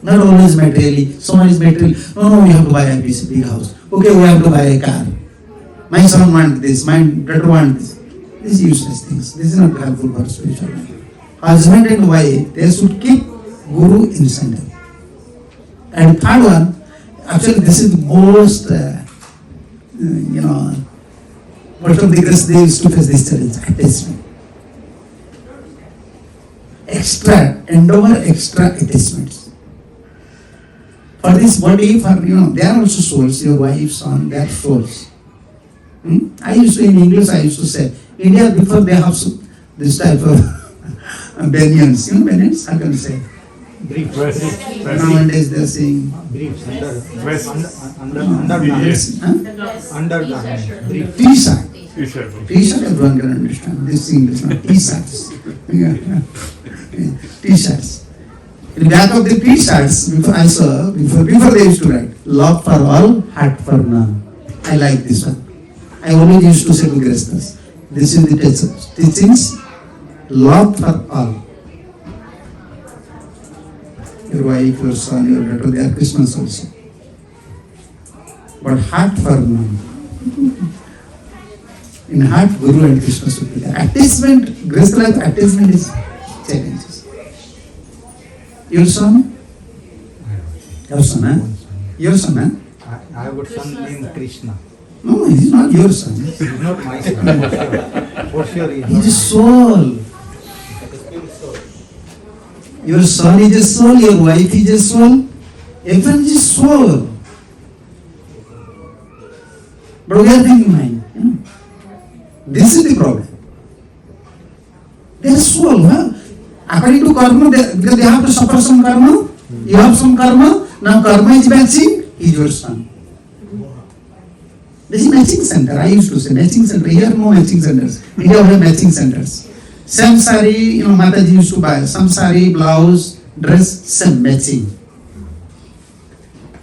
Not always materially. Someone is material. No, we have to buy a big house. Okay, we have to buy a car. My son wants this, my daughter wants this. These useless things. This is not helpful for spiritual life. Husband and wife, they should keep Guru in the center. And third one, Actually, this is the most, most of the Greeks, they used to face this challenge, attachment. Extra attachments. For this body, they are also souls, your wife, son, they are souls. In English, I used to say, India, before they have this type of banyans, banyans, how can you say? Brief. Nowadays they are saying, Briefs. Undergarment. Brief. T-shirt. T-shirt. T-shirt, everyone can understand. This English, T-shirts. T-shirts. In the back of the T-shirts, before they used to write, love for all, heart for none. I like this one. I always used to say to Grihasthas, this is the teachings, love for all. Your wife, your son, your daughter, they are Krishnas also. But heart for none. In heart, Guru and Krishna should be there. Attachment, Grihastha life, attachment is challenges. Your son? Your son, huh? Your son, huh? I have got son named Krishna. No, he's not your son. He's not my son. For sure he is He's a not. soul. Your son is a soul, your wife is a soul, everyone is a soul. But we are thinking mind. This is the problem. They are soul, huh? According to karma, because they have to suffer some karma, you have some karma, now karma is matching, he is your son. This is matching center. I used to say matching center. Here no matching centers. India we have matching centers. Same sari, Mataji used to buy. Some sari, blouse, dress, same matching.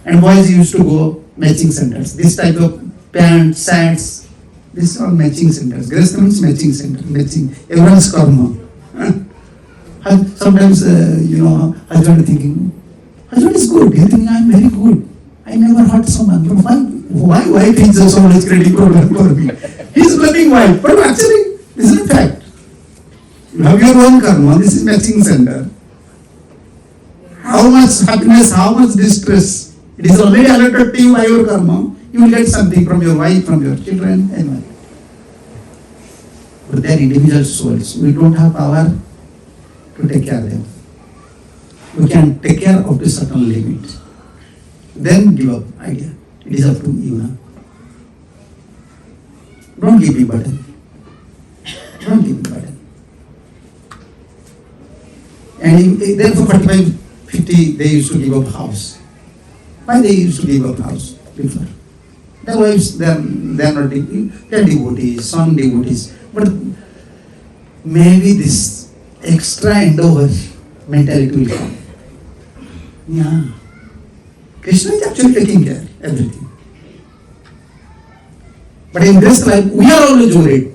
And boys used to go matching centers. This type of pants, shirts, this are matching centers. Grihastha means matching center. Matching. Everyone's karma. Sometimes, husband is thinking, husband is good. You think I am very good. I never hurt someone. But why wife is so much credit problem for me? He is blaming wife. But actually, this is a fact. You have your own karma. This is matching center. How much happiness, how much distress. It is already allotted to you by your karma. You will get something from your wife, from your children, anyone. But they are individual souls. We don't have power to take care of them. We can take care of a certain limit. Then give up idea. It is up to you now. Don't give me burden. Don't give me burden. And then for 45, 50, they used to give up house. Why they used to give up house before? Their wives, they are not devotees, some devotees. But maybe this extra endeavor mentality will come. Yeah. Krishna is actually taking care of everything. But in this life, we are always worried.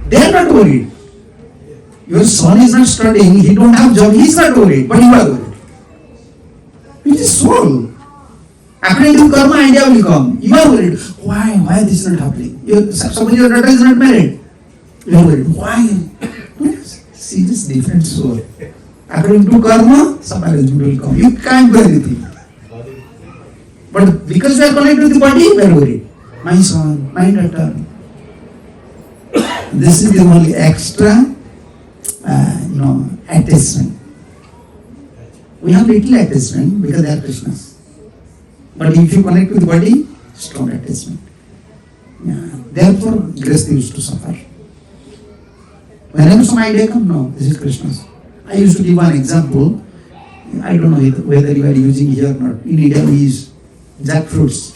They are not worried. Your son is not studying, he don't have job, he is not worried, but you are worried. It is soul. According to karma, idea will come. You are worried. Why this is not happening? Suppose your daughter is not married. You are worried. Why? See this different soul. According to karma, some arrangement will come. You can't do anything. But because we are connected with the body, we are worried. My son, my daughter. This is the only extra, attachment. We have little attachment because they are Krishnas. But if you connect with the body, strong attachment. Yeah. Therefore, Grihastha used to suffer. Whenever some idea comes, no, this is Krishna's. I used to give one example. I don't know whether you are using here or not. In India, we use jackfruits.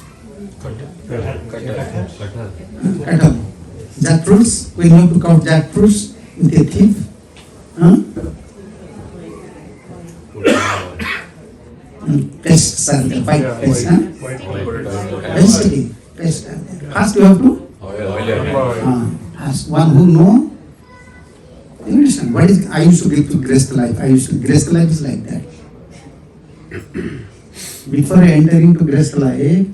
Katal. Jackfruits. When you have to count jackfruits with a thief. Pests are there, white pests. Pests are there. First you have to? Ask one who know. You understand? What is, I used to give to Grihastha life. Grihastha life is like that. Before entering to Grihastha life,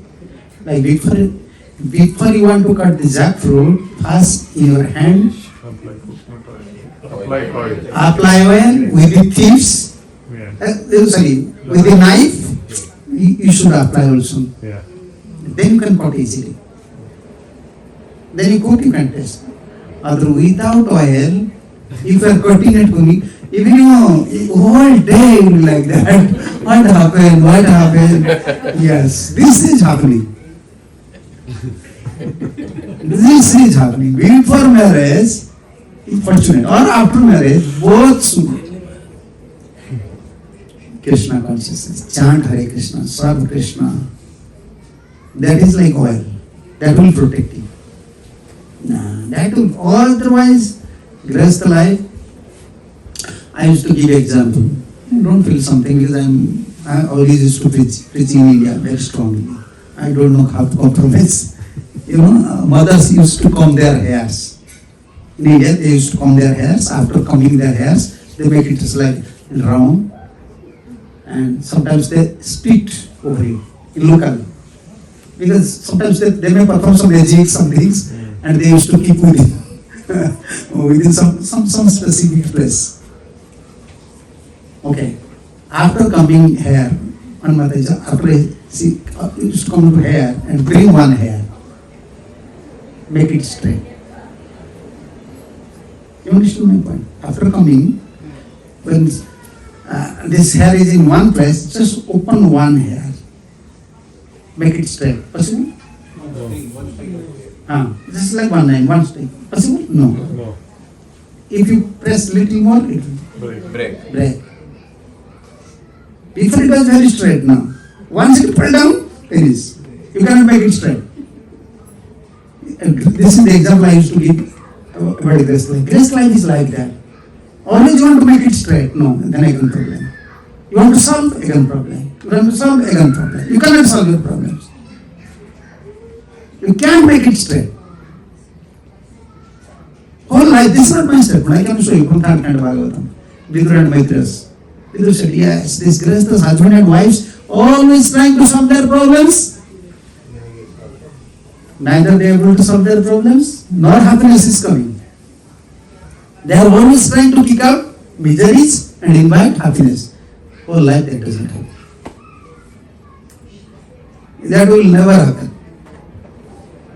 like before you want to cut the jackfruit, first in your hand, apply oil with the thieves. With the knife, you should apply also. Yeah. Then you can cut easily. Then you cook, you can taste. Other without oil, if you are cutting it cooking, even whole day you will be like that. What happened? What happened? Yes, this is happening. This is happening. Before marriage, fortunate, or after marriage, both should. Krishna consciousness, chant Hare Krishna, serve Krishna. That is like oil. That will protect you. That will, otherwise, grahastha life. I used to give example. Don't feel something because I always used to preach in India very strongly. I don't know how to compromise. Mothers used to comb their hairs. In India, they used to comb their hairs. After combing their hairs, they make it just like round. And sometimes they spit over it in local. Because sometimes they may perform some magic, some things, and they used to keep within some specific place. Okay. After combing hair, one Mataji, after she used to comb to hair and bring one hair, make it straight. You understand my point? After combing, when this hair is in one place, just open one hair, make it straight. Possible? Just like one line, one stick. Possible? No. If you press little more, it will break. Before it was very straight now. Once it fell down, finish. You cannot make it straight. This is the example I used to give about grace life. Grace life is like that. Always you want to make it straight. No, then again problem. You want to solve, again problem. You want to solve, again problem. You cannot solve your problems. You can't make it straight. Whole life, this is not my statement. I can show you from third kind of Bhagavatam. Vidur and Maitreya. Vidur said, yes, these grahasthas, husband and wives, always trying to solve their problems. Neither they are able to solve their problems, nor happiness is coming. They are always trying to kick out miseries and invite happiness. Whole life that doesn't happen. That will never happen.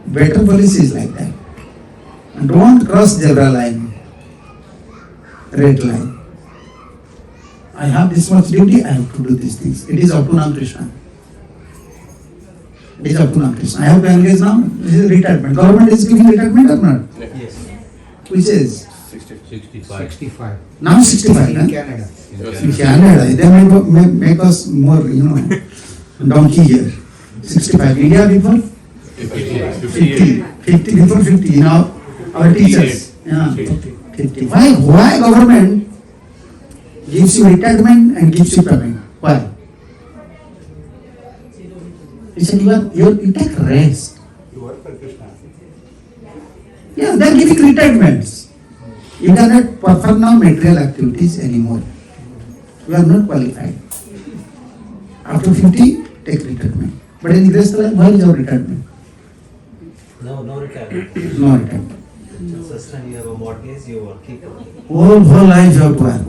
Better policy is like that. And don't cross zebra line, red line. I have this much duty, I have to do these things. It is up to Nam Krishna. It is up to Nam Krishna. I have to engage now. This is retirement. Government is giving retirement or not? Yes. Which is? 65. Now 65. In Canada. In Canada, they may make us more, donkey here. 65. India before? 50. 50 before 50. Now our teachers. Yeah. 50. Why government gives you retirement and gives you payment? Why? He said, you take rest. You work for Krishna. Yeah, they are giving retirements. You cannot perform now material activities anymore. You are not qualified. After 50, take retirement. But in grahastha life, where is our retirement? No retirement. No retirement. First time you have a mortgage, you will keep it. Whole life you have to work.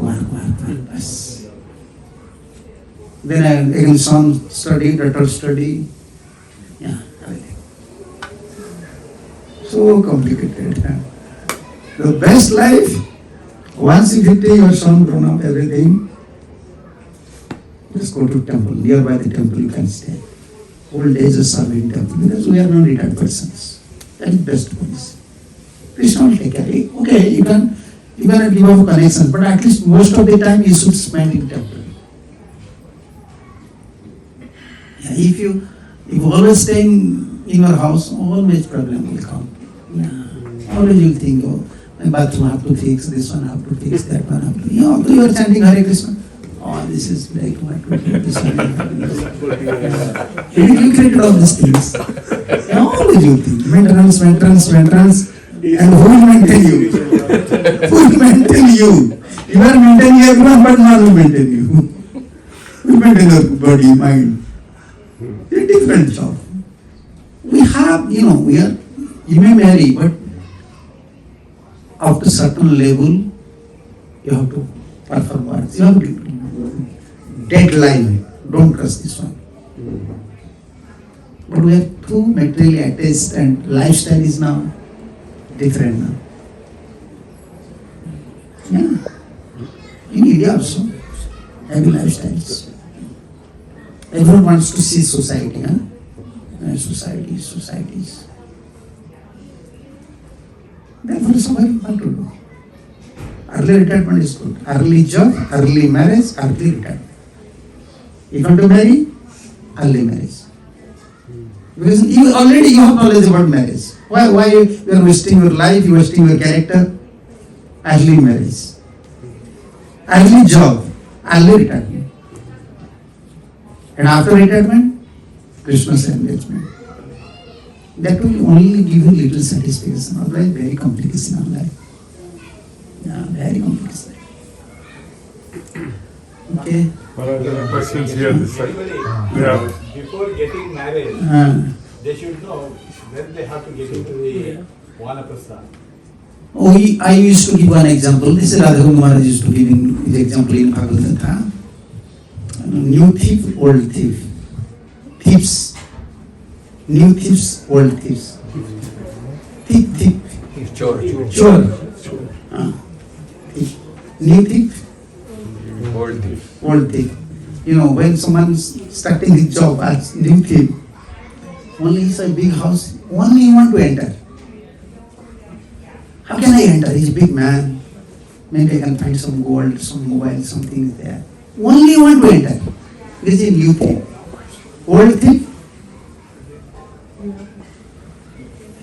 Bas. Then again son study, daughter study. Yeah, everything. So complicated. The best life, once you get your son grown up, everything, just go to temple. Nearby the temple you can stay. Old age is serving temple because we are non-retired persons. That is best policy. Krishna will take care. Okay, you can give up connection, but at least most of the time you should spend in temple. Yeah, if you always stay in your house, always problem will come. Yeah. Always you think, my bathroom have to fix, this one have to fix, that one have to. Although you are chanting Hare Krishna, this is like what to do, this one. You created all these things. Yeah, always you think, maintenance, and who will maintain you? Who will maintain you? You are maintaining everyone, but none will maintain you. Who will maintain your body, mind? It's a different job. We have, you may marry, but after certain level, you have to perform works. You have to deadline. Don't cross this one. But we are too materially attached and lifestyle is now different now. Yeah. In India also, heavy lifestyles. Everyone wants to see society, huh? Societies. Therefore, it's very hard to do. Early retirement is good. Early job, early marriage, early retirement. If you want to marry, early marriage. Because you already have knowledge about marriage. Why you are wasting your life, you are wasting your character? Early marriage. Early job, early retirement. And after retirement, Krishna's engagement. That will only give you little satisfaction. Otherwise, very complication of life. Yeah, very complication. Okay. What are the questions here? This side? Yeah. Before getting married, they should know when they have to get into the Vanaprastha. I used to give one example. This is Radha Maharaj used to give the example in Bhagavad Gita. New thief, old thief. Thieves. New thieves, old thieves. Thief. Chore. New thief, old thief. You know, when someone's starting his job as new thief, only it's a big house, only you want to enter. How can I enter? He's a big man. Maybe I can find some gold, some mobile, something is there. Only you want to enter. This is a new thief. Old thief,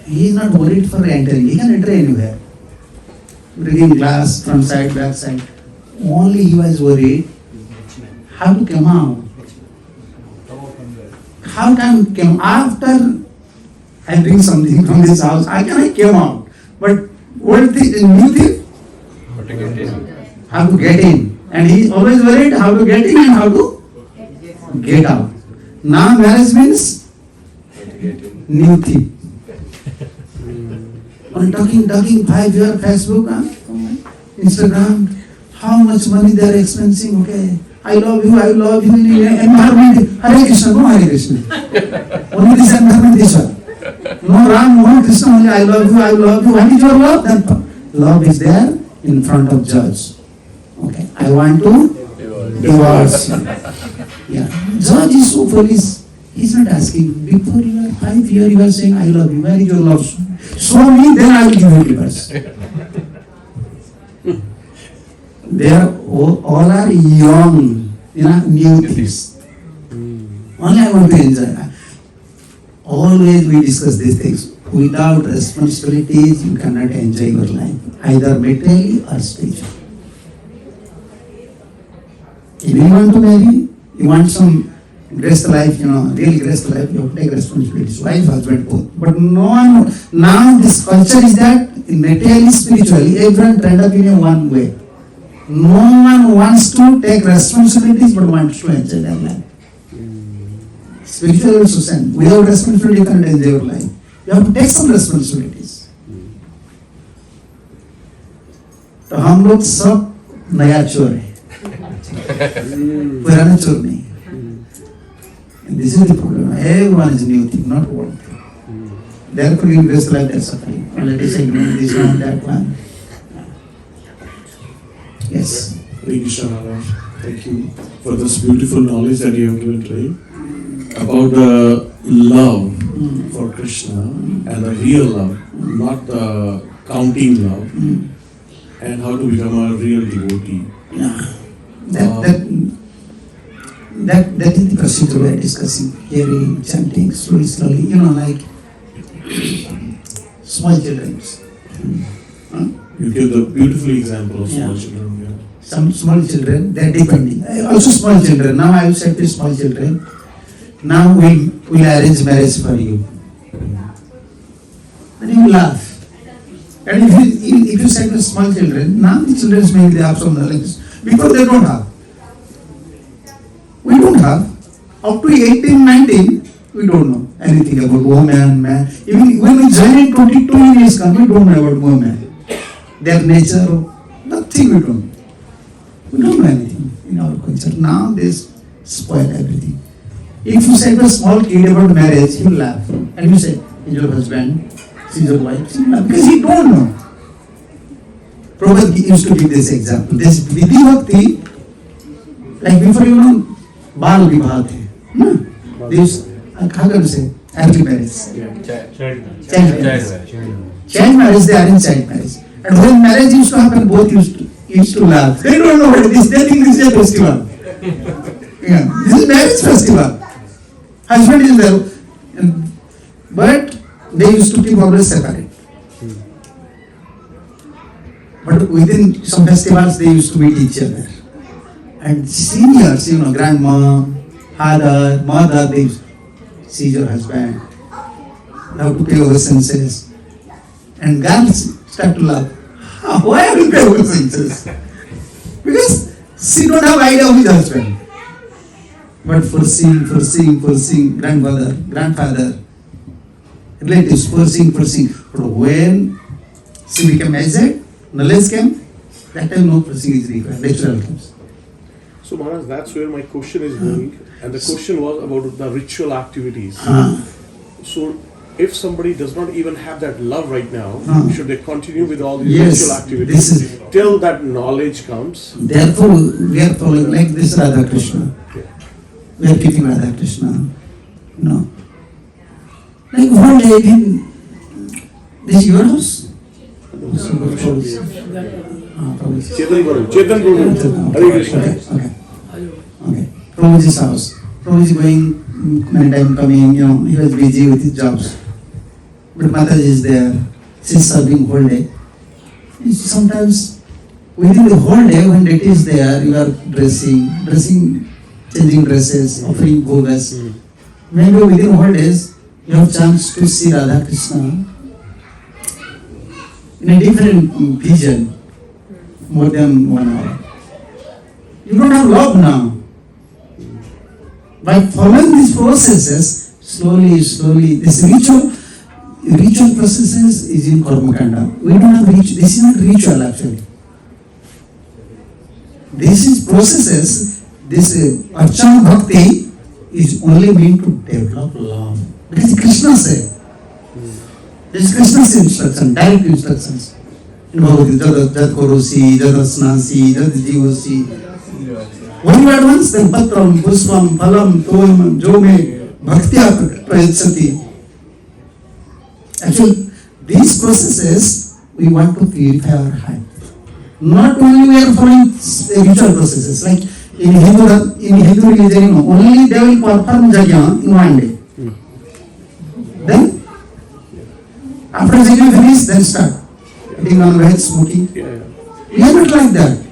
he is not worried for entering. He can enter anywhere. Bringing glass from side, back side. Only he was worried how to come out. How can come after I bring something from this house? How can I come out? But old thief, new thief, how to get in. And he is always worried how to get in and how to get out. Now marriage means new thief. On talking 5 years, Facebook, Instagram, how much money they are expensing, okay. I love you, environment, Hare Krishna, no Hare Krishna. Only this environment is one. No Ram, no Krishna, only I love you. What is your love? Then love is there in front of judge. Okay, I want to divorce you. Yeah, judge is so foolish. He's not asking. Before you are 5 years, you are saying, I love you. Where is your love? Show me, then I will give you divorce. They are all are young, new things. Only I want to enjoy. Always we discuss these things. Without responsibilities, you cannot enjoy your life, either materially or spiritually. If you want to marry, you want some graceful life, really graceful life, you have to take responsibilities, wife, husband, both. But no one, now this culture is that materially, spiritually, everyone turned up in a one way. No one wants to take responsibilities but wants to enjoy their life. Spiritual also same. Without responsibility, you cannot enjoy your life. You have to take some responsibilities. तो हम लोग सब नया चोर है, पुराना चोर नहीं. And this is the problem. Everyone is new thing, not old thing. Therefore, in this life, they are suffering. Already saying this one, that one. Yes. Hare Krishna Maharaj, thank you for this beautiful knowledge that you have given today about the love for Krishna and the real love, not the counting love, and how to become a real devotee. Yeah. That is the procedure we are discussing. Hearing, chanting, slowly, like small children. You give the beautiful example of small children. Yeah. Some small children, they are depending. Also small children. Now I will say to small children, now we'll arrange marriage for you. And you will laugh. And if you say to small children, now the children maybe they have some knowledge. Because they don't have. We don't have. Up to 18, 19, we don't know anything about woman, man. Even when we join in 22 years, we don't know about woman. Their nature, nothing we don't know. We don't know anything in our culture. Now they spoil everything. If you say to a small kid about marriage, he will laugh. And you say, he's your husband, she's your wife, he will laugh, because he don't know. Prabhupada used to give this example. This Vidhi Bhakti, like before Bal Vibha the. No? They used, how can you say, early marriage. Child marriage. Child marriage, they are in child marriage. And when marriage used to happen, both used to laugh. They don't know what it is, they think this is a festival. Yeah, this is marriage festival. Husband is there. But they used to keep always separate. But within some festivals, they used to meet each other. And seniors, grandma, father, mother, they used to see your husband. You have to pay obeisances. And girls start to laugh. Why are you paying obeisances? Because she don't have idea of his husband. But foreseeing, grandfather, relatives, foreseeing. But when she became aged, knowledge came, that time no foreseeing is required, natural comes. So Maharaj, that's where my question is going. And the question was about the ritual activities. So if somebody does not even have that love right now, should they continue with all these ritual activities till that knowledge comes? Therefore, we are following like this Radha Krishna. We are keeping Radha Krishna. No. Like one day, this is your house? Chetan Guru. Hare Krishna. Okay. Prabhuji's house. Prabhuji going, many times coming, he was busy with his jobs. But Mataji is there. She's serving whole day. Sometimes within the whole day, when it is there, you are dressing, changing dresses, offering bhogas. Maybe within whole days, you have chance to see Radha Krishna in a different vision, more than 1 hour. You don't have love now. By following these processes, slowly, this ritual processes is in Karma Kanda. We don't have ritual. This is not ritual actually. This is processes. This Archana Bhakti is only meant to develop love. Because Krishna said. This is Krishna's instruction, direct instructions. In Bhagavad Gita, Jad Korosi, Jad Asnasi, Jad Jivosi. When you advance, then Patram, Puspam, Phalam, Toam, Jome, Bhaktya Prayachati. Actually, these processes, we want to purify our heart. Not only we are following ritual processes, like in Hindu religion, only they will perform yajna in 1 day. Then, after yajna finish, then start eating non-veg, smoking. We are not like that.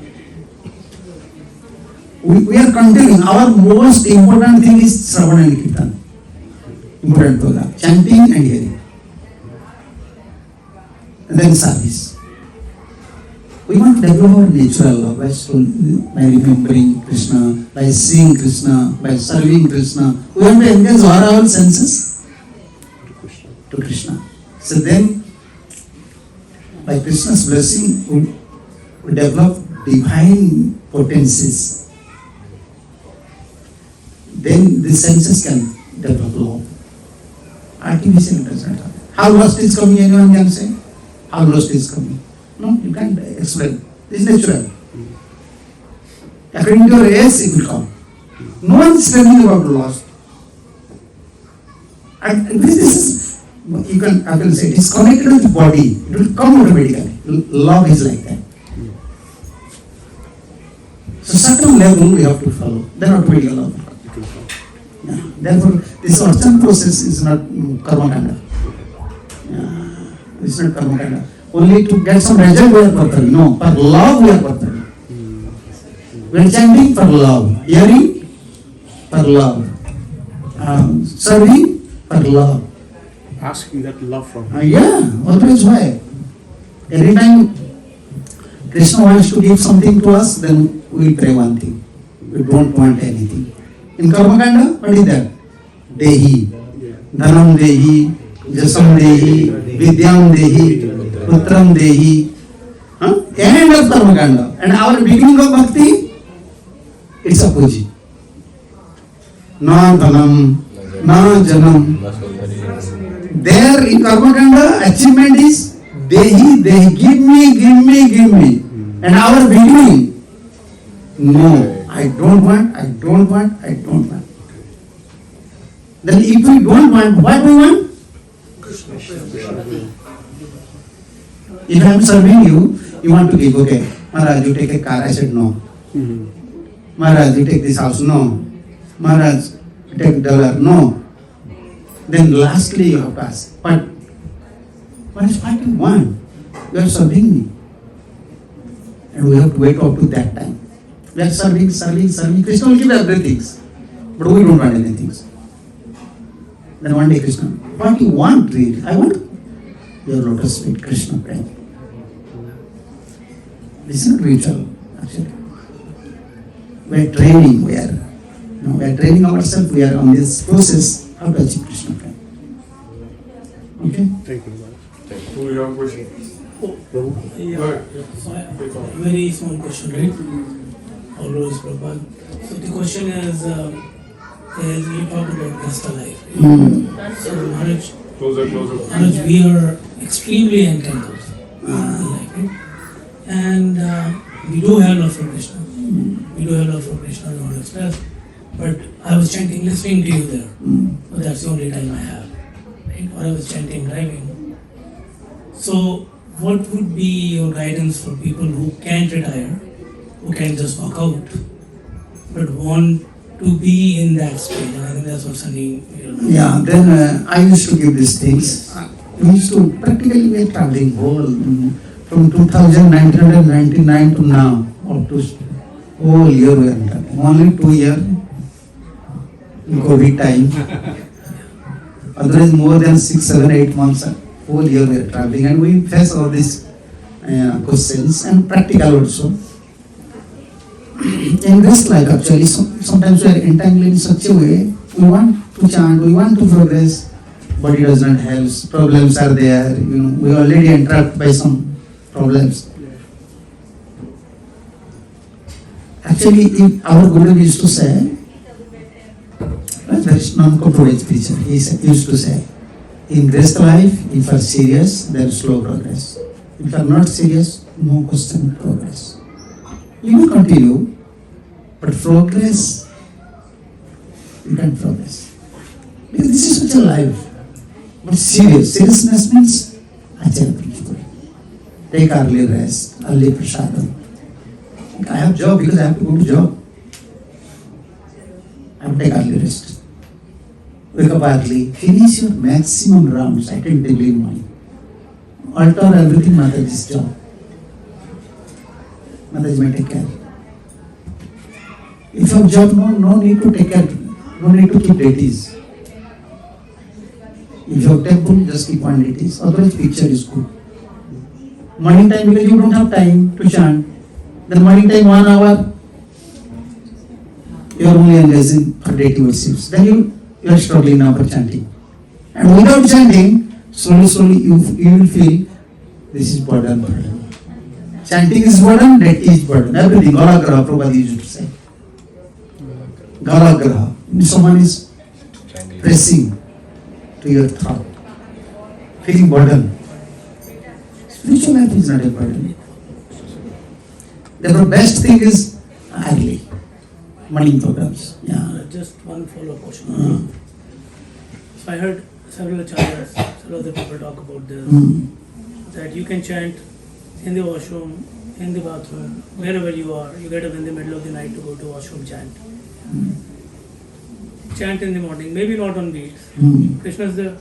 We are continuing. Our most important thing is Shravan and Kirtan. Important program, chanting and hearing. And then service. We want to develop our natural love by remembering Krishna, by seeing Krishna, by serving Krishna. We want to engage all our senses to Krishna. So then, by Krishna's blessing, we develop divine potencies. Then the senses can develop love. Artificial does not happen. How lust is coming, anyone can say? How lust is coming? No, you can't explain. This is natural. According to your age, it will come. No one is telling about lust. And this is, I can say, it is connected with the body. It will come automatically. Love is like that. So certain level we have to follow. Then automatically love will come. Yeah. Therefore, this Archana process is not Karma Kanda. Yeah. It's not Karma Kanda. Only to get some result we are performing. No, for love we are performing. We are chanting for love, hearing for love, serving for love. Asking that love from him. Yeah, always why? Anytime Krishna wants to give something to us, then we will pray one thing. We don't want anything. In Karma Kanda, what is that? Dehi, Dhanam Dehi, Jasam Dehi, Vidyam Dehi, Putram Dehi. End of Karma Kanda. And our beginning of Bhakti, it's opposite. na dhanam, na janam. There in karma kanda, achievement is dehi, give me. And our beginning, no, I don't want. Then if we don't want, what we want? If I am serving you, you want to give, okay. Maharaj, you take a car. I said no. Maharaj, you take this house. No. Maharaj, you take $1. No. Then lastly you have to ask, but what is what you want? You are serving me. And we have to wait up to that time. We are serving. Krishna will give everything. But we don't want anything. Then one day Krishna, what you want really? I want your lotus feet, Krishna praying. This is not ritual, actually. We are training, we are training ourselves, we are on this process how to achieve Krishna praying. Okay? Thank you. Do you have a question? Very small question, right? Always Prabhupada. So the question is you talk about Gasta life. Right? So Maharaj, Closer. we are extremely entangled in life, right? And we do have love for Krishna. We do have love for Krishna, I don't want to express. But I was chanting, listening to you there. But that's the only time I have. Right? Or I was chanting, driving. So what would be your guidance for people who can't retire, who can just walk out, but want to be in that state? And I think that's what Sunny. Yeah, then I used to give these things. We used to practically we are traveling whole from 1999 to now, up to whole year we are traveling. Only 2 years in COVID time. Otherwise more than 6, 7, 8 months, whole year we are traveling, and we face all these questions and practical also. In this life actually, sometimes we are entangled in such a way, we want to chant, we want to progress, but it does not help. Problems are there, we are already entrapped by some problems. Actually, our Guru used to say, there is non-compromise preacher, he used to say, in this life, if you are serious, there is slow progress. If you are not serious, no question progress. You will continue, but progress, you can't progress. Because this is such a life. But seriousness means Acharya principle. Take early rest, early prasadam. I have job because I have to go to job. I have to take early rest. Wake up early, finish your maximum rounds attentively in mind. Alter everything Mataji's job. Mataji may take care. If you have job, no need to take care, no need to keep deities. If you have temple, just keep one deities. Otherwise, picture is good. Morning time, because you don't have time to chant. Then morning time, 1 hour, you are only engaging for deity worships. Then you are struggling now for chanting. And without chanting, slowly you will feel this is burden. Chanting is burden, deity is burden. Everything, Galagraha, Prabhupada used to say. Galagraha. Someone is pressing to your throat, feeling burden. Spiritual life is not a burden. The best thing is early morning programs. Yeah. Just one follow-up question. So I heard several acharyas, several other people talk about this, that you can chant in the washroom, in the bathroom, wherever you are. You get up in the middle of the night to go to washroom, chant. Chant in the morning, maybe not on beats. Krishna is there.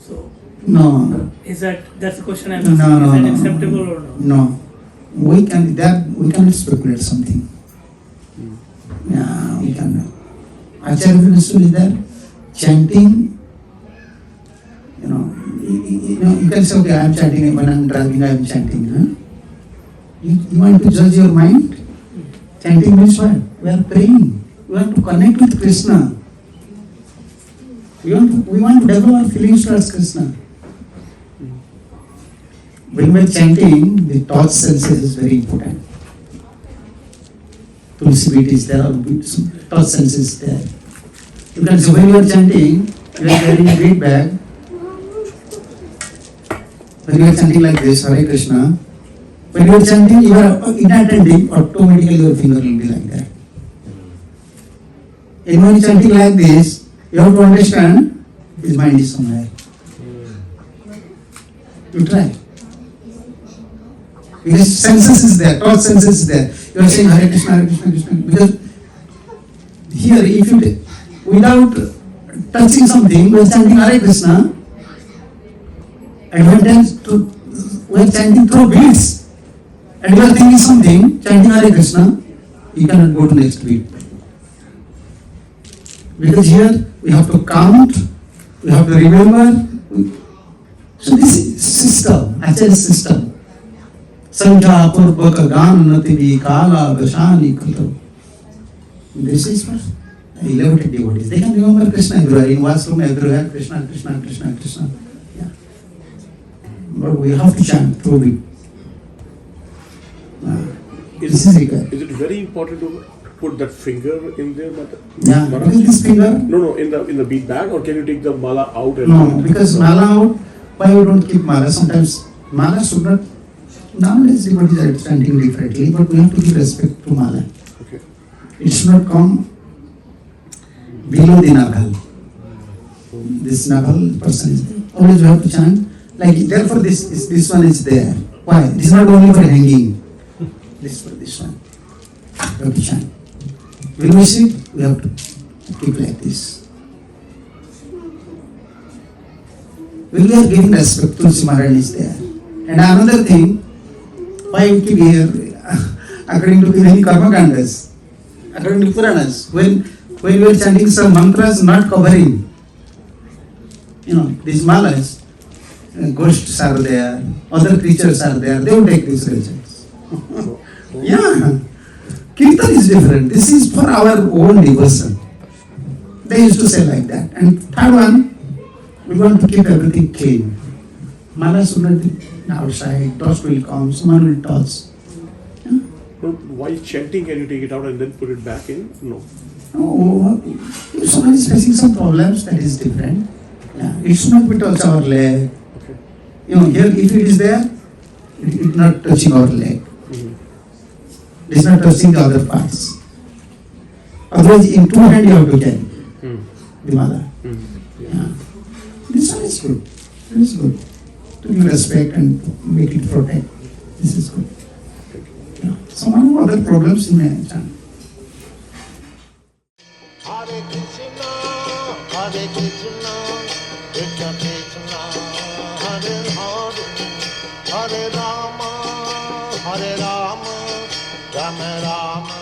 So, no. Is that's the question I'm asking. Is that acceptable or no? No. We can speculate something. Yeah, we can. Acharya principle is there. Chanting, you can say, okay, I am chanting, when I am driving, I am chanting. Huh? You want to judge your mind? Chanting means what? We are praying. We want to connect with Krishna. We want to develop our feelings towards Krishna. When we are chanting, the touch senses is very important. Tulsi beat is there, touch sense is there. You can say when you are chanting, you are carrying a bead bag. When you are chanting like this, Hare Krishna, when you are chanting, you are inattentive, automatically your finger will be like that. And when you are chanting like this, you have to understand his mind is somewhere. You try. Because senses is there, thought senses is there. You are saying Hare Krishna, Hare Krishna, Krishna. Because here, if you without touching something, we are chanting Hare Krishna. Advantage to we are chanting through beats. And you are thinking something, chanting Hare Krishna, you cannot go to next beat. Because here we have to count, we have to remember. So this is system, actual system. Sanja purvaka ganati vikala dashani krito. This is for elevated devotees. They can remember Krishna everywhere, in washroom everywhere, Krishna, Krishna, Krishna, Krishna. Yeah. But we have to chant through it. This is required. Is it very important to put that finger in there? Yeah, what is this finger? No, in the bead bag, or can you take the mala out? And No, because mala out, why you don't keep mala? Sometimes mala should not, nowadays devotees are chanting differently, but we have to give respect to mala. Okay. It should not come below the navel. This navel person is there. Always we have to chant. Like, therefore this one is there. Why? This is not only for hanging. This is for this one. We have to chant. When we sit, we have to keep like this. When we are giving respect, Tulsi Maharaj is there. And another thing, why we keep here, according to the many karma kandas, according to Puranas, when we are chanting some mantras not covering, these malas, ghosts are there, other creatures are there, they will take these religions. Yeah. Kirtan is different. This is for our own devotion. They used to say like that. And third one, we want to keep everything clean. Mala should not be outside, dust will come, someone will touch. Yeah? No, while chanting, can you take it out and then put it back in? No. No, if someone is facing some problems, that is different. Yeah. It should not be touch our leg. Okay. Here if it is there, it is not touching our leg. It is not touching the other parts. Otherwise, in two hands you have to carry the mala. Yeah. This one is good. This is good. To give respect and make it protect. This is good. Yeah. Some other problems in my chant. Hare Krishna, Hare Krishna, Krishna Krishna, Hare Hare, Hare Rama, Rama Rama.